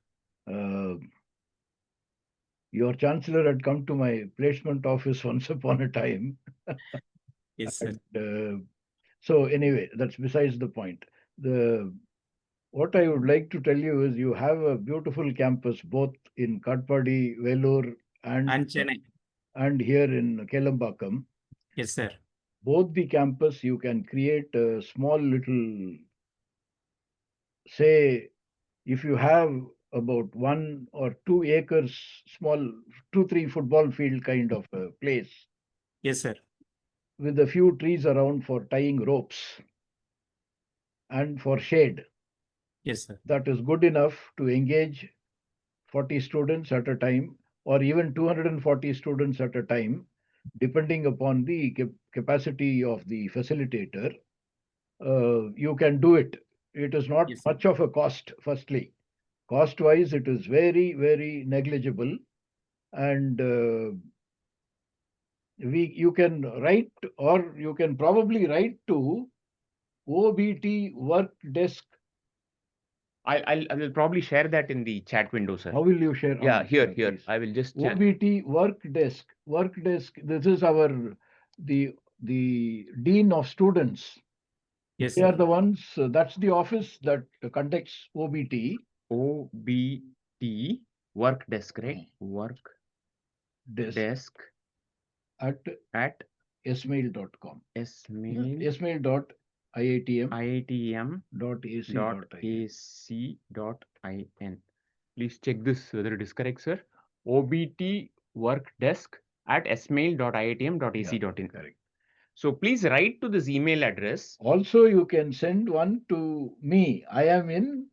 Your chancellor had come to my placement office once upon a time. Yes, sir. And, so anyway, that's besides the point. What I would like to tell you is you have a beautiful campus both in Katpadi, Vellore, and Chennai. And here in Kelambakam. Yes, sir. Both the campus, you can create a small little, say, if you have about 1 or 2 acres, small 2-3 football field kind of a place. Yes, sir. With a few trees around for tying ropes and for shade. Yes, sir. That is good enough to engage 40 students at a time or even 240 students at a time, depending upon the capacity of the facilitator. You can do it. It is not much of a cost, firstly. Cost-wise, it is very, very negligible. And you can write, or you can probably write to OBT work desk. I will probably share that in the chat window, sir. How will you share? Yeah, here. Please. I will just chat. OBT work desk. This is the dean of students. Yes, they sir. are the ones. That's the office that conducts OBT. OBT work desk, right? Work desk at smail.com. smail.iatm.ac.in. Please check this whether it is correct, sir. OBT work desk at smail.iatm.ac.in. Correct. So please write to this email address. Also, you can send one to me. I am in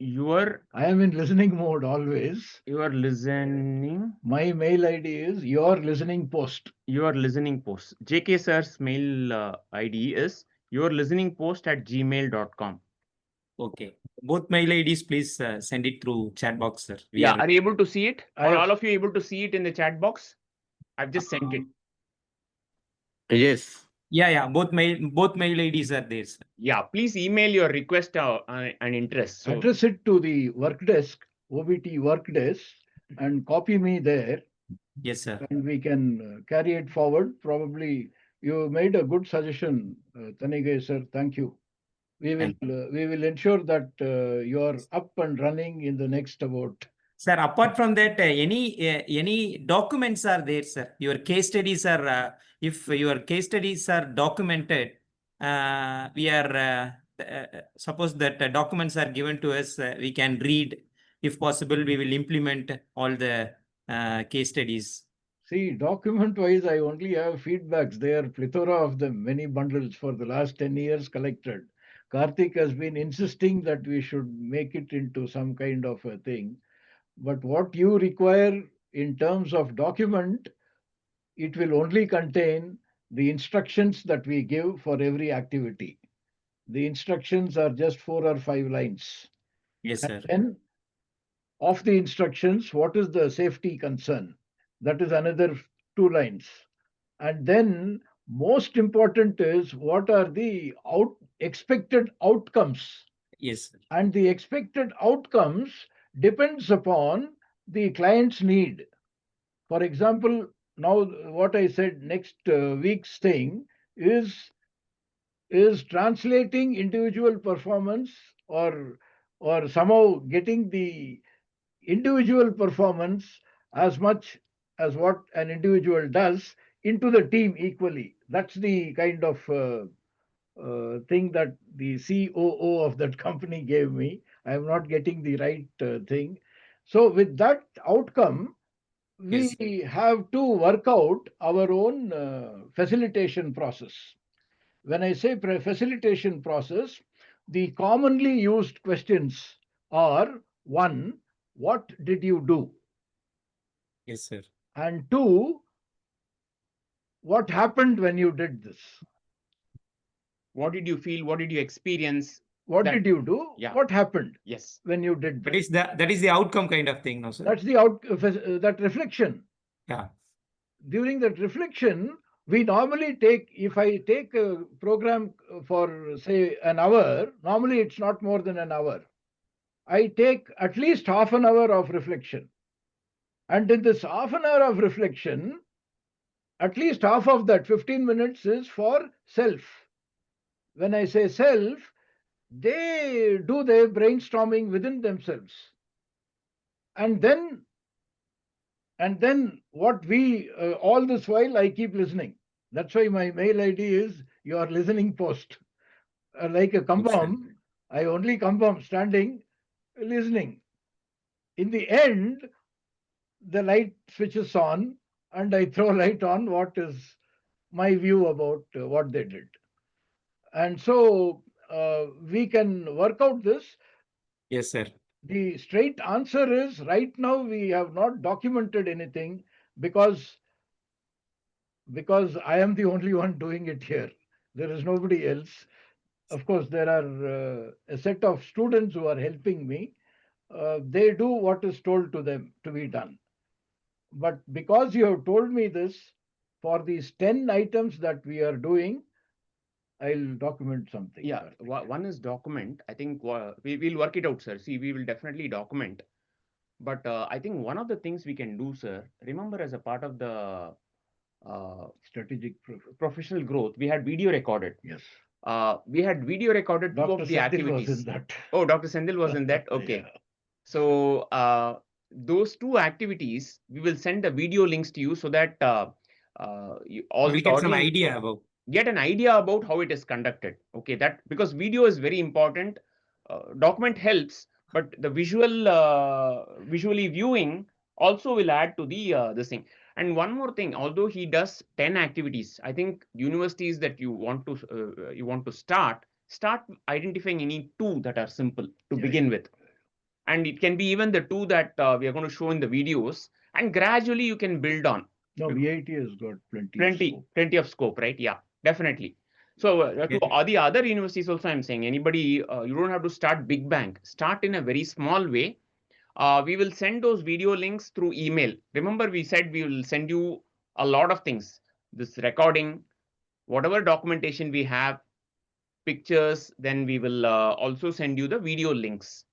listening mode always. You are listening. My mail ID is your listening post. Your listening post. JK sir's mail ID is yourlisteningpost@gmail.com. Okay. Both mail IDs, please send it through chat box, sir. Are you able to see it? Are all of you able to see it in the chat box? I've just sent it. Yes. Yeah, both mail IDs are there, sir. Yeah, please email your request and interest. So Address it to the work desk, OBT work desk, and copy me there, Yes, sir. and we can carry it forward. Probably you made a good suggestion, Tanigay sir. Thank you. We will ensure that you are up and running in the next about. Sir, apart from that, any documents are there, sir? Your case studies are, if your case studies are documented, we are, suppose that documents are given to us, we can read. If possible, we will implement all the case studies. See, document-wise, I only have feedbacks. There are plethora of them, many bundles for the last 10 years collected. Karthik has been insisting that we should make it into some kind of a thing. But what you require in terms of document, it will only contain the instructions that we give for every activity. The instructions are just 4 or 5 lines. Yes, sir. And of the instructions, what is the safety concern? That is another 2 lines. And then most important is what are the expected outcomes? Yes, sir. And the expected outcomes depends upon the client's need. For example, now what I said next week's thing is translating individual performance or somehow getting the individual performance as much as what an individual does into the team equally. That's the kind of thing that the COO of that company gave me. I am not getting the right thing. So with that outcome, we have to work out our own facilitation process. When I say facilitation process, the commonly used questions are: 1, what did you do? Yes, sir. And 2, what happened when you did this? what did you feel? What did you experience? What did you do? Yeah. What happened? Yes. When you did that? That is the outcome kind of thing, no, sir? That's the that reflection. Yeah. During that reflection, we normally take, if I take a program for say an hour, normally it's not more than an hour. I take at least half an hour of reflection. And in this half an hour of reflection, at least half of that, 15 minutes, is for self. When I say self, they do their brainstorming within themselves. And then what we, all this while, I keep listening. That's why my mail ID is your listening post. Like a kumbam, I only kumbam, standing, listening. In the end, the light switches on and I throw light on what is my view about what they did. And so we can work out this. Yes, sir. The straight answer is, right now we have not documented anything because I am the only one doing it here. There is nobody else. Of course, there are a set of students who are helping me. They do what is told to them to be done. But because you have told me this, for these 10 items that we are doing, I'll document something. Yeah, one is document. I think we will work it out, sir. See, we will definitely document. But I think one of the things we can do, sir, remember as a part of the strategic professional growth, we had video recorded. Yes. We had video recorded Dr. 2 of the Sendil activities. was in that. Oh, Dr. Sendil was in that? Okay. Yeah. So those 2 activities, we will send the video links to you so that all We the get some audience idea about. get an idea about how it is conducted. Okay, that because video is very important. Document helps, but the visually viewing also will add to the this thing. And one more thing, although he does 10 activities, I think universities that you want to start identifying any 2 that are simple to begin with. And it can be even the 2 that we are going to show in the videos, and gradually you can build on. No, VIT has got plenty of scope, right? Yeah, definitely. So to the other universities also, I'm saying, anybody, you don't have to start big bang. Start in a very small way. We will send those video links through email. Remember, we said we will send you a lot of things. This recording, whatever documentation we have, pictures, then we will also send you the video links.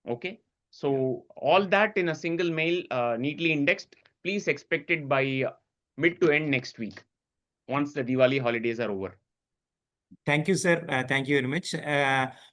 Okay. So all that in a single mail, neatly indexed. Please expect it by mid to end next week, once the Diwali holidays are over. Thank you, sir. Thank you very much.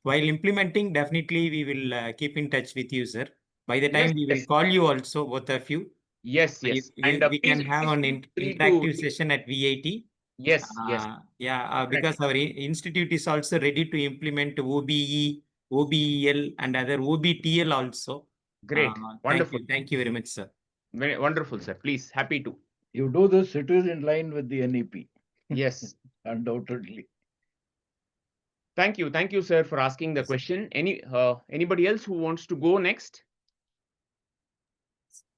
While implementing, definitely we will keep in touch with you, sir. By the time Yes, we will yes, call you also, both of you. yes, yes. And We can have an feel free to interactive session at VIT. yes, yes, Yeah, because definitely. our institute is also ready to implement OBE, OBEL, and other OBTL also. Great, wonderful, Thank you very much, sir. very wonderful, sir. Please, happy to. You do this, it is in line with the NEP. Yes. Undoubtedly. Thank you, sir, for asking the question. Anybody else who wants to go next?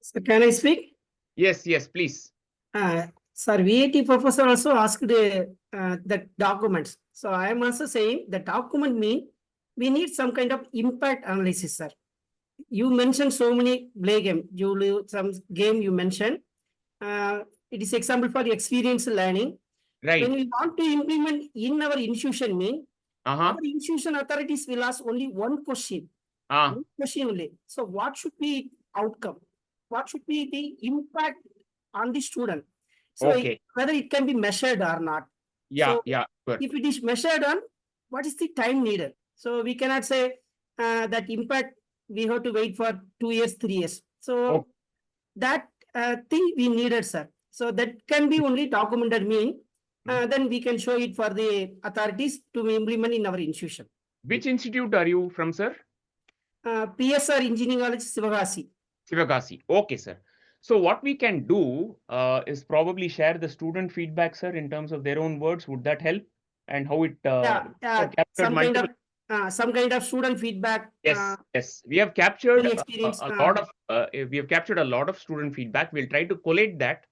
So can I speak? Yes, yes, please. Sir, VAT professor also asked the documents. So I am also saying the document mean we need some kind of impact analysis, sir. You mentioned so many play game. Some game you mentioned. It is example for the experiential learning. When Right. we want to implement in our institution mean, Uh-huh. our institution authorities will ask only one question. Ah, One question only. So what should be outcome? What should be the impact on the student? So okay. whether it can be measured or not. Yeah, So yeah, sure. if it is measured on, what is the time needed? So we cannot say that impact we have to wait for 2 years, 3 years. So Okay. that thing we needed, sir. So that can be only documented mean. Then we can show it for the authorities to implement in our institution. Which institute are you from, sir? PSR Engineering College, Sivagasi. Sivagasi. Okay, sir. So what we can do is probably share the student feedback, sir, in terms of their own words. Would that help? And how it captured multiple. Some kind of student feedback. Yes, yes. We have captured experience. a lot of we have captured a lot of student feedback. We'll try to collate that.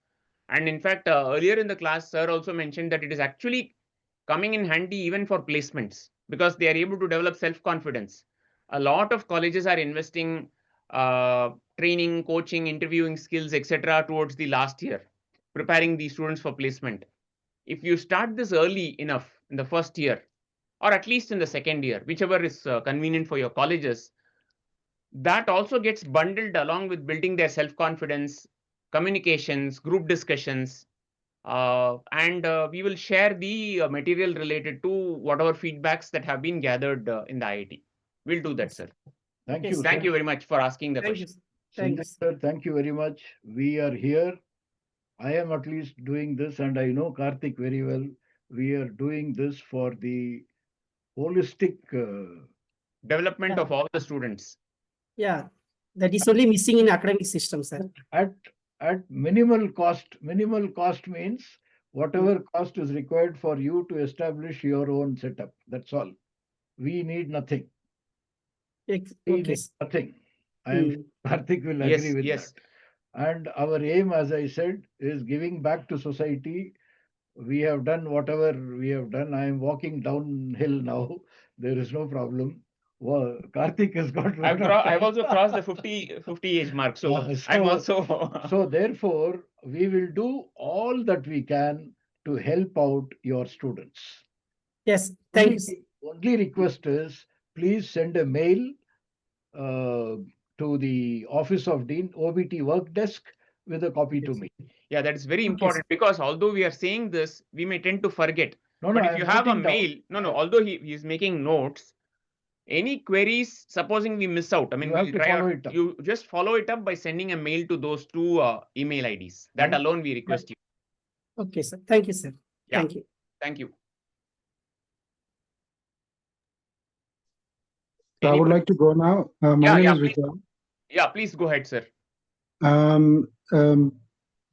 And in fact, earlier in the class, sir also mentioned that it is actually coming in handy even for placements, because they are able to develop self-confidence. A lot of colleges are investing training, coaching, interviewing skills, etc. towards the last year, preparing the students for placement. If you start this early enough in the first year, or at least in the second year, whichever is convenient for your colleges, that also gets bundled along with building their self-confidence, communications, group discussions, and we will share the material related to whatever feedbacks that have been gathered in the IIT. We'll do that, sir. Thank Yes. you. Thank you very much for asking the Thank you. question. Thank you. Sir, thank you very much. We are here. I am at least doing this, and I know Karthik very well. We are doing this for the holistic. Development of all the students. Yeah, that is only missing in academic system, sir. At minimal cost. Minimal cost means whatever cost is required for you to establish your own setup. That's all. We need nothing. We Okay. need nothing. I am sure Karthik will Yes, agree with yes. that. And our aim, as I said, is giving back to society. We have done whatever we have done. I am walking downhill now. There is no problem. Well, Karthik has got. I've also crossed the 50 age mark, so I'm also. So therefore, we will do all that we can to help out your students. Yes, thank you. Only request is please send a mail to the Office of Dean, OBT work desk, with a copy to me. Yeah, that is very important, because although we are saying this, we may tend to forget. But if you have a mail, although he is making notes, any queries, supposing we miss out, I mean, you just follow it up by sending a mail to those two email IDs. That alone we request you. Okay, sir. Thank you, sir. Yeah. Thank you. Thank you. So I would like to go now. My name is Vishal. Yeah, please go ahead, sir.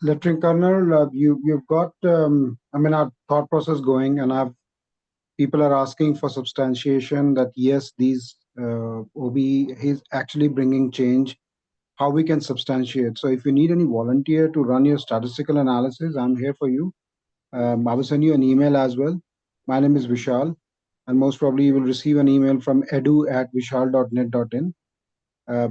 Lieutenant Colonel, you've got, our thought process going, and people are asking for substantiation that yes, these OBE is actually bringing change. How we can substantiate? So if you need any volunteer to run your statistical analysis, I'm here for you. I will send you an email as well. My name is Vishal, and most probably you will receive an email from edu@vishal.net.in.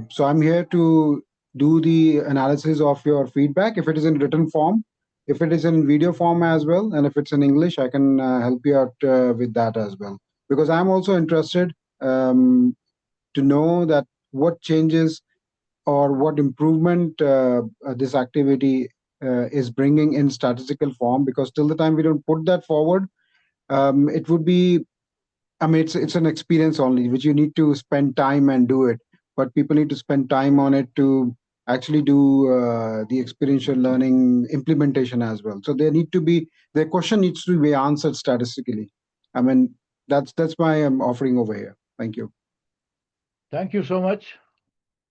So I'm here to do the analysis of your feedback. If it is in written form, If it is in video form as well, and if it's in English, I can help you out with that as well. Because I'm also interested to know that what changes or what improvement this activity is bringing in statistical form. Because till the time we don't put that forward, it would be, I mean, it's an experience only, which you need to spend time and do it. But people need to spend time on it to actually do the experiential learning implementation as well. So they need to be, their question needs to be answered statistically. I mean, that's why I'm offering over here. Thank you. Thank you so much.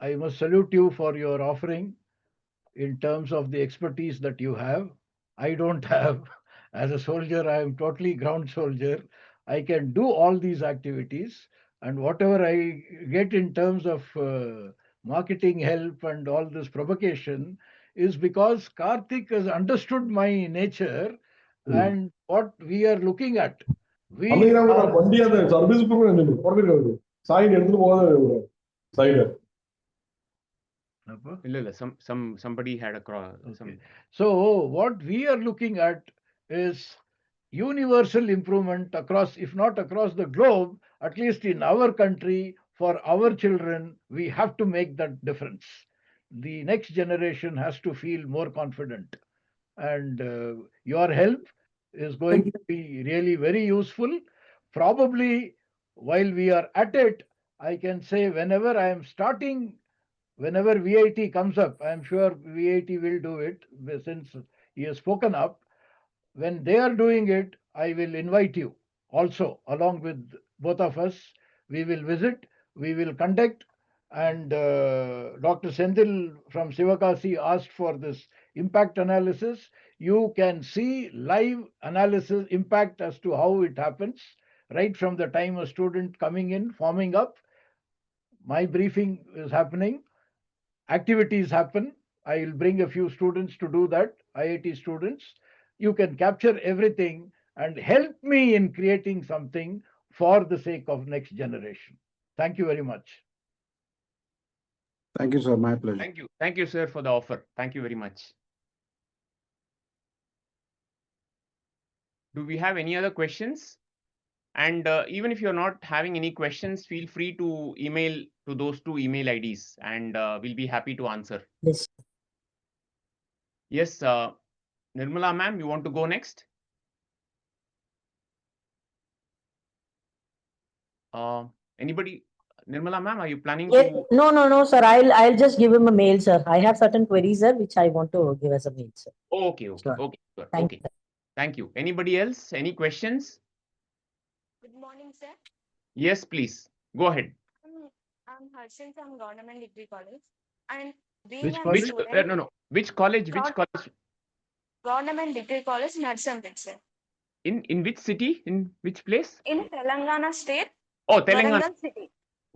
I must salute you for your offering in terms of the expertise that you have. I don't have. As a soldier, I am totally ground soldier. I can do all these activities, and whatever I get in terms of marketing help and all this provocation is because Karthik has understood my nature and what we are looking at. We are Somebody had a cross. Okay. So what we are looking at is universal improvement across, if not across the globe, at least in our country, for our children, we have to make that difference. The next generation has to feel more confident. And your help is going to be really very useful. Probably while we are at it, I can say whenever I am starting, whenever VIT comes up, I am sure VIT will do it since he has spoken up. When they are doing it, I will invite you also, along with both of us. We will visit, we will conduct, and Dr. Senthil from Sivakasi asked for this impact analysis. You can see live analysis impact as to how it happens, right from the time a student coming in, forming up. My briefing is happening, activities happen. I will bring a few students to do that, IIT students. You can capture everything and help me in creating something for the sake of next generation. Thank you very much. Thank you, sir. My pleasure. Thank you. Thank you, sir, for the offer. Thank you very much. Do we have any other questions? And even if you're not having any questions, feel free to email to those two email IDs and we'll be happy to answer. Yes. Yes, Nirmala ma'am, you want to go next? Anybody? Nirmala ma'am, are you planning to? No, sir. I'll just give him a mail, sir. I have certain queries, sir, which I want to give as a mail, sir. Oh, okay, Sure. okay, good. Thank Okay. you. Thank you. Anybody else? Any questions? Good morning, sir. Yes, please. Go ahead. I'm Harshil from Government Degree College. And being Which a college? student, No. Which college? Which college? Government Degree College, Narsambit, sir. In which city? In which place? In Telangana State, Oh, Telangana.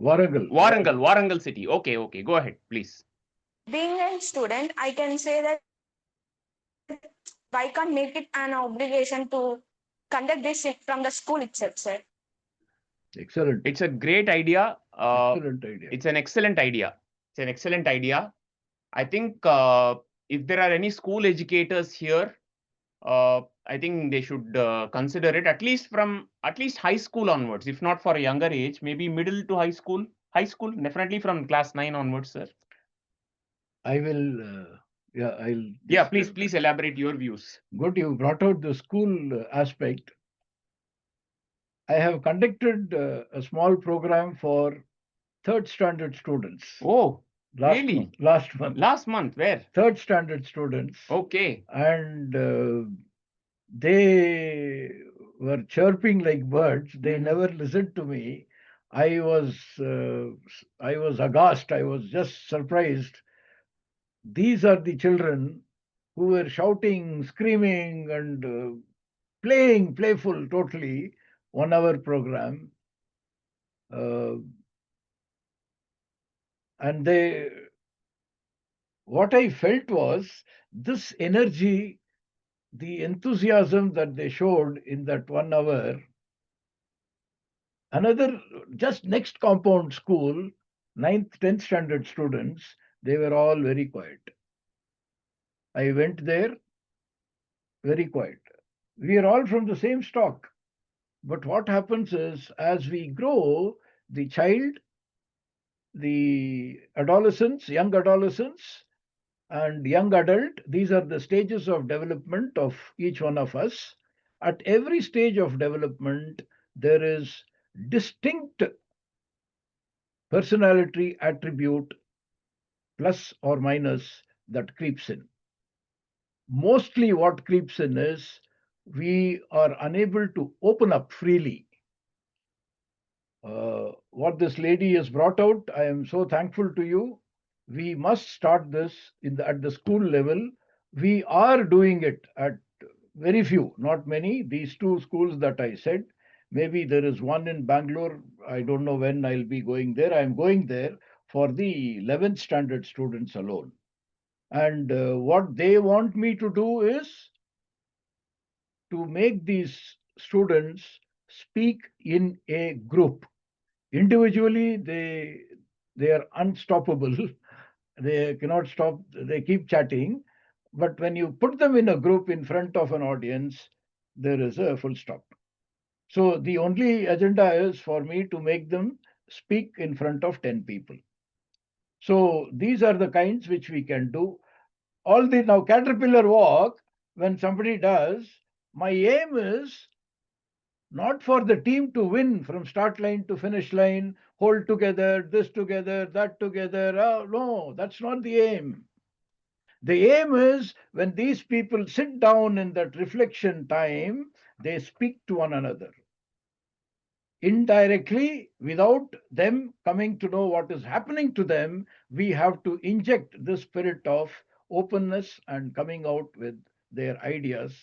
Warangal City. Warangal city. Okay, okay. Go ahead, please. Being a student, I can say that why can't make it an obligation to conduct this from the school itself, sir? Excellent. It's a great idea. Excellent idea. It's an excellent idea. It's an excellent idea. I think if there are any school educators here, I think they should consider it at least from high school onwards. If not for a younger age, maybe middle to high school. High school, definitely from class 9 onwards, sir. I will. I'll. Yeah, please elaborate your views. Good, you brought out the school aspect. I have conducted a small program for third standard students. Oh, last really? month. Last month. Last month, where? Third standard students. Okay. And they were chirping like birds. They never listened to me. I was aghast. I was just surprised. These are the children who were shouting, screaming, and playful totally. 1 hour program. And what I felt was this energy, the enthusiasm that they showed in that 1 hour. Another, just next compound school, 9th, 10th standard students, they were all very quiet. I went there. very quiet. We are all from the same stock. But what happens is, as we grow, the child, the adolescents, young adolescents, and young adult, these are the stages of development of each one of us. At every stage of development, there is distinct personality attribute, plus or minus, that creeps in. Mostly what creeps in is we are unable to open up freely. What this lady has brought out, I am so thankful to you. We must start this at the school level. We are doing it at very few, not many. These two schools that I said, maybe there is one in Bangalore. I don't know when I'll be going there. I'm going there for the 11th standard students alone. And what they want me to do is to make these students speak in a group. Individually, they are unstoppable. They cannot stop. They keep chatting. But when you put them in a group in front of an audience, there is a full stop. So the only agenda is for me to make them speak in front of 10 people. So these are the kinds which we can do. All the now caterpillar walk, when somebody does, my aim is not for the team to win from start line to finish line, hold together, this together, that together. Oh, no, that's not the aim. The aim is when these people sit down in that reflection time, they speak to one another. Indirectly, without them coming to know what is happening to them, we have to inject the spirit of openness and coming out with their ideas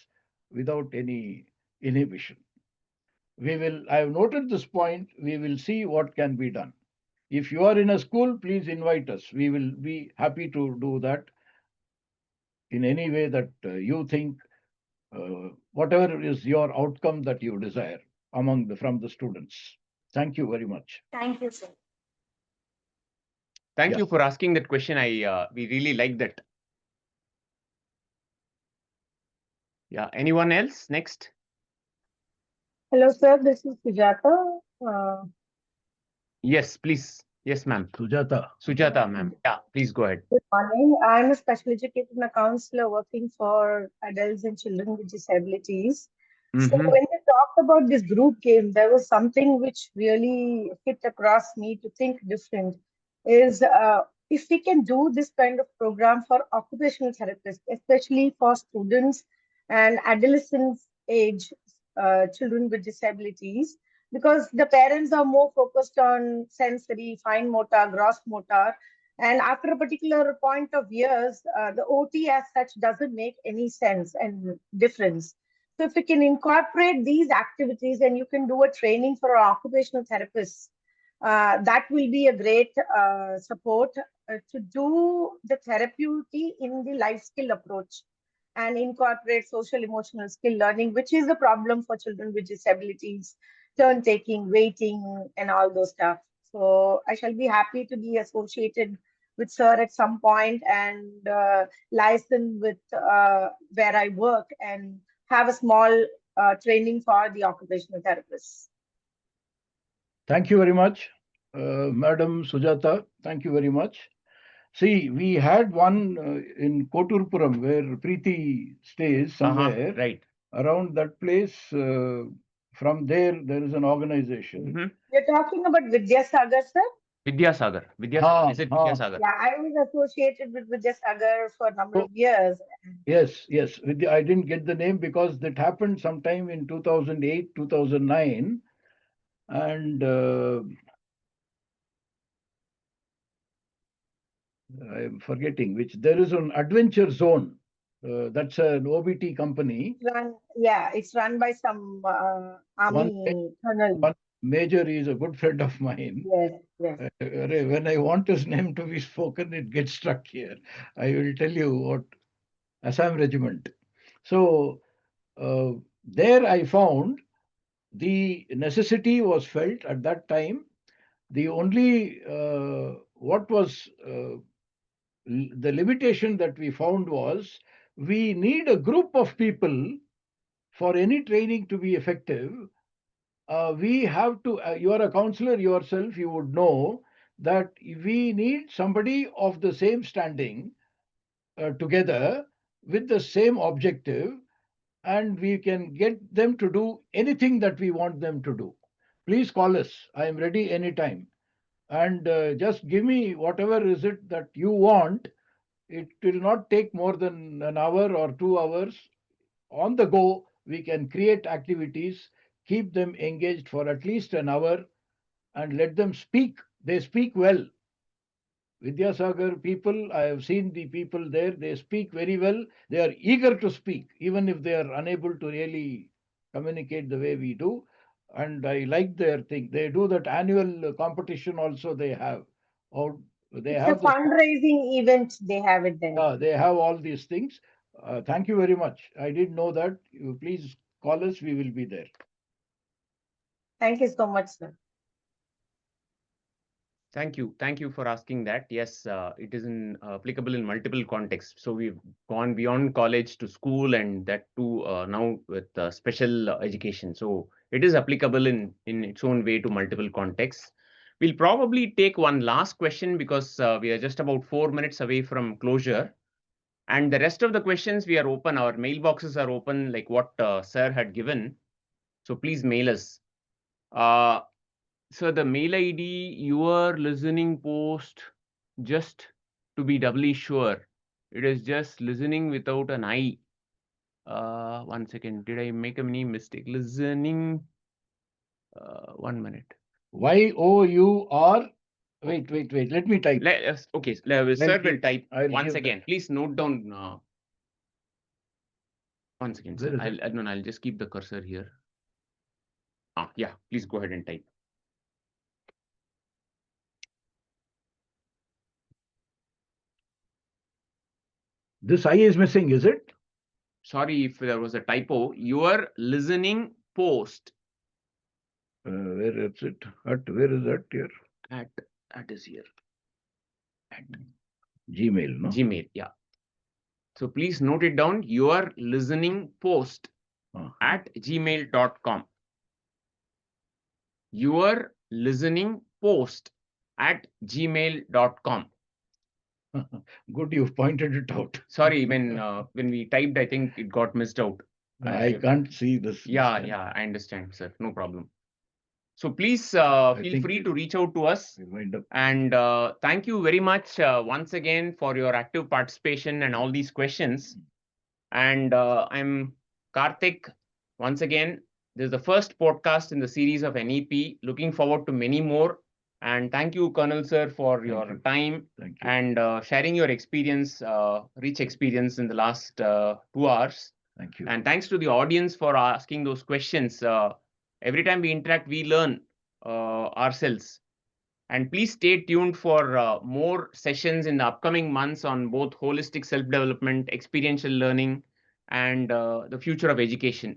without any inhibition. I have noted this point. We will see what can be done. If you are in a school, please invite us. We will be happy to do that in any way that you think, whatever is your outcome that you desire from the students. Thank you very much. Thank you, sir. Thank Yeah. you for asking that question. We really like that. Yeah. Anyone else? Next. Hello, sir. This is Sujata. Yes, please. Yes, ma'am. Sujata, ma'am. Yeah, please go ahead. Good morning. I'm a special educator counselor working for adults and children with disabilities. So Mhm. when we talked about this group game, there was something which really hit across me to think different. Is if we can do this kind of program for occupational therapists, especially for students and adolescents age children with disabilities, because the parents are more focused on sensory, fine motor, gross motor, and after a particular point of years, the OT as such doesn't make any sense and difference. So if you can incorporate these activities and you can do a training for our occupational therapists, that will be a great support to do the therapeutic in the life skill approach and incorporate social emotional skill learning, which is a problem for children with disabilities, turn taking, waiting, and all those stuff. So I shall be happy to be associated with sir at some point and liaison with where I work and have a small training for the occupational therapists. Thank you very much, Madam Sujata. Thank you very much. See, we had one in Koturpuram where Preeti stays somewhere. Right. Around that place, from there is an organization. Mhm. You're talking about Vidyasagar, sir? Vidyasagar. Is it Vidyasagar? Yeah, I was associated with Vidyasagar for a number of years. Yes. I didn't get the name because that happened sometime in 2008, 2009. And I'm forgetting which. There is an adventure zone. That's an OBT company. It's run by some army colonel. One major is a good friend of mine. Yes. When I want his name to be spoken, it gets stuck here. I will tell you what. Assam Regiment. So there I found the necessity was felt at that time. The only what was the limitation that we found was we need a group of people for any training to be effective. We have to, you are a counselor yourself, you would know that we need somebody of the same standing together with the same objective, and we can get them to do anything that we want them to do. Please call us. I am ready anytime. And just give me whatever is it that you want. It will not take more than an hour or 2 hours. On the go, we can create activities, keep them engaged for at least an hour, and let them speak. They speak well. Vidyasagar people, I have seen the people there, they speak very well. They are eager to speak, even if they are unable to really communicate the way we do. And I like their thing. They do that annual competition also they have. Or they It's a have the, fundraising event. They have it there. they have all these things. Thank you very much. I didn't know that. You please call us. We will be there. Thank you so much, sir. Thank you. Thank you for asking that. Yes, it is applicable in multiple contexts. So we've gone beyond college to school, and that too now with special education. So it is applicable in its own way to multiple contexts. We'll probably take one last question because we are just about 4 minutes away from closure. And the rest of the questions we are open. Our mailboxes are open, like what Sir had given. So please mail us. So the mail ID, your listening post, just to be doubly sure, it is just listening without an I. 1 second, did I make any mistake? Listening, 1 minute. YOUR. Wait. Let me type. Okay, sir will type once again. Please note down. 1 second, sir. I'll just keep the cursor here. Yeah, please go ahead and type. This I is missing, is it? Sorry if there was a typo. Your listening post. Where is it? Where is that here? At is here. At Gmail, no? Gmail, yeah. So please note it down. Your listening post at gmail.com. Your listening post at gmail.com. Good, you've pointed it out. Sorry, when we typed, I think it got missed out. I can't see this. Yeah, I understand, sir. No problem. So please feel free to reach out to us. And thank you very much once again for your active participation and all these questions. And I'm Karthik. Once again, this is the first podcast in the series of NEP. Looking forward to many more. And thank you, Colonel Sir, for your time and sharing your experience, rich experience in the last 2 hours. Thank you. And thanks to the audience for asking those questions. Every time we interact, we learn ourselves. And please stay tuned for more sessions in the upcoming months on both holistic self-development, experiential learning, and the future of education.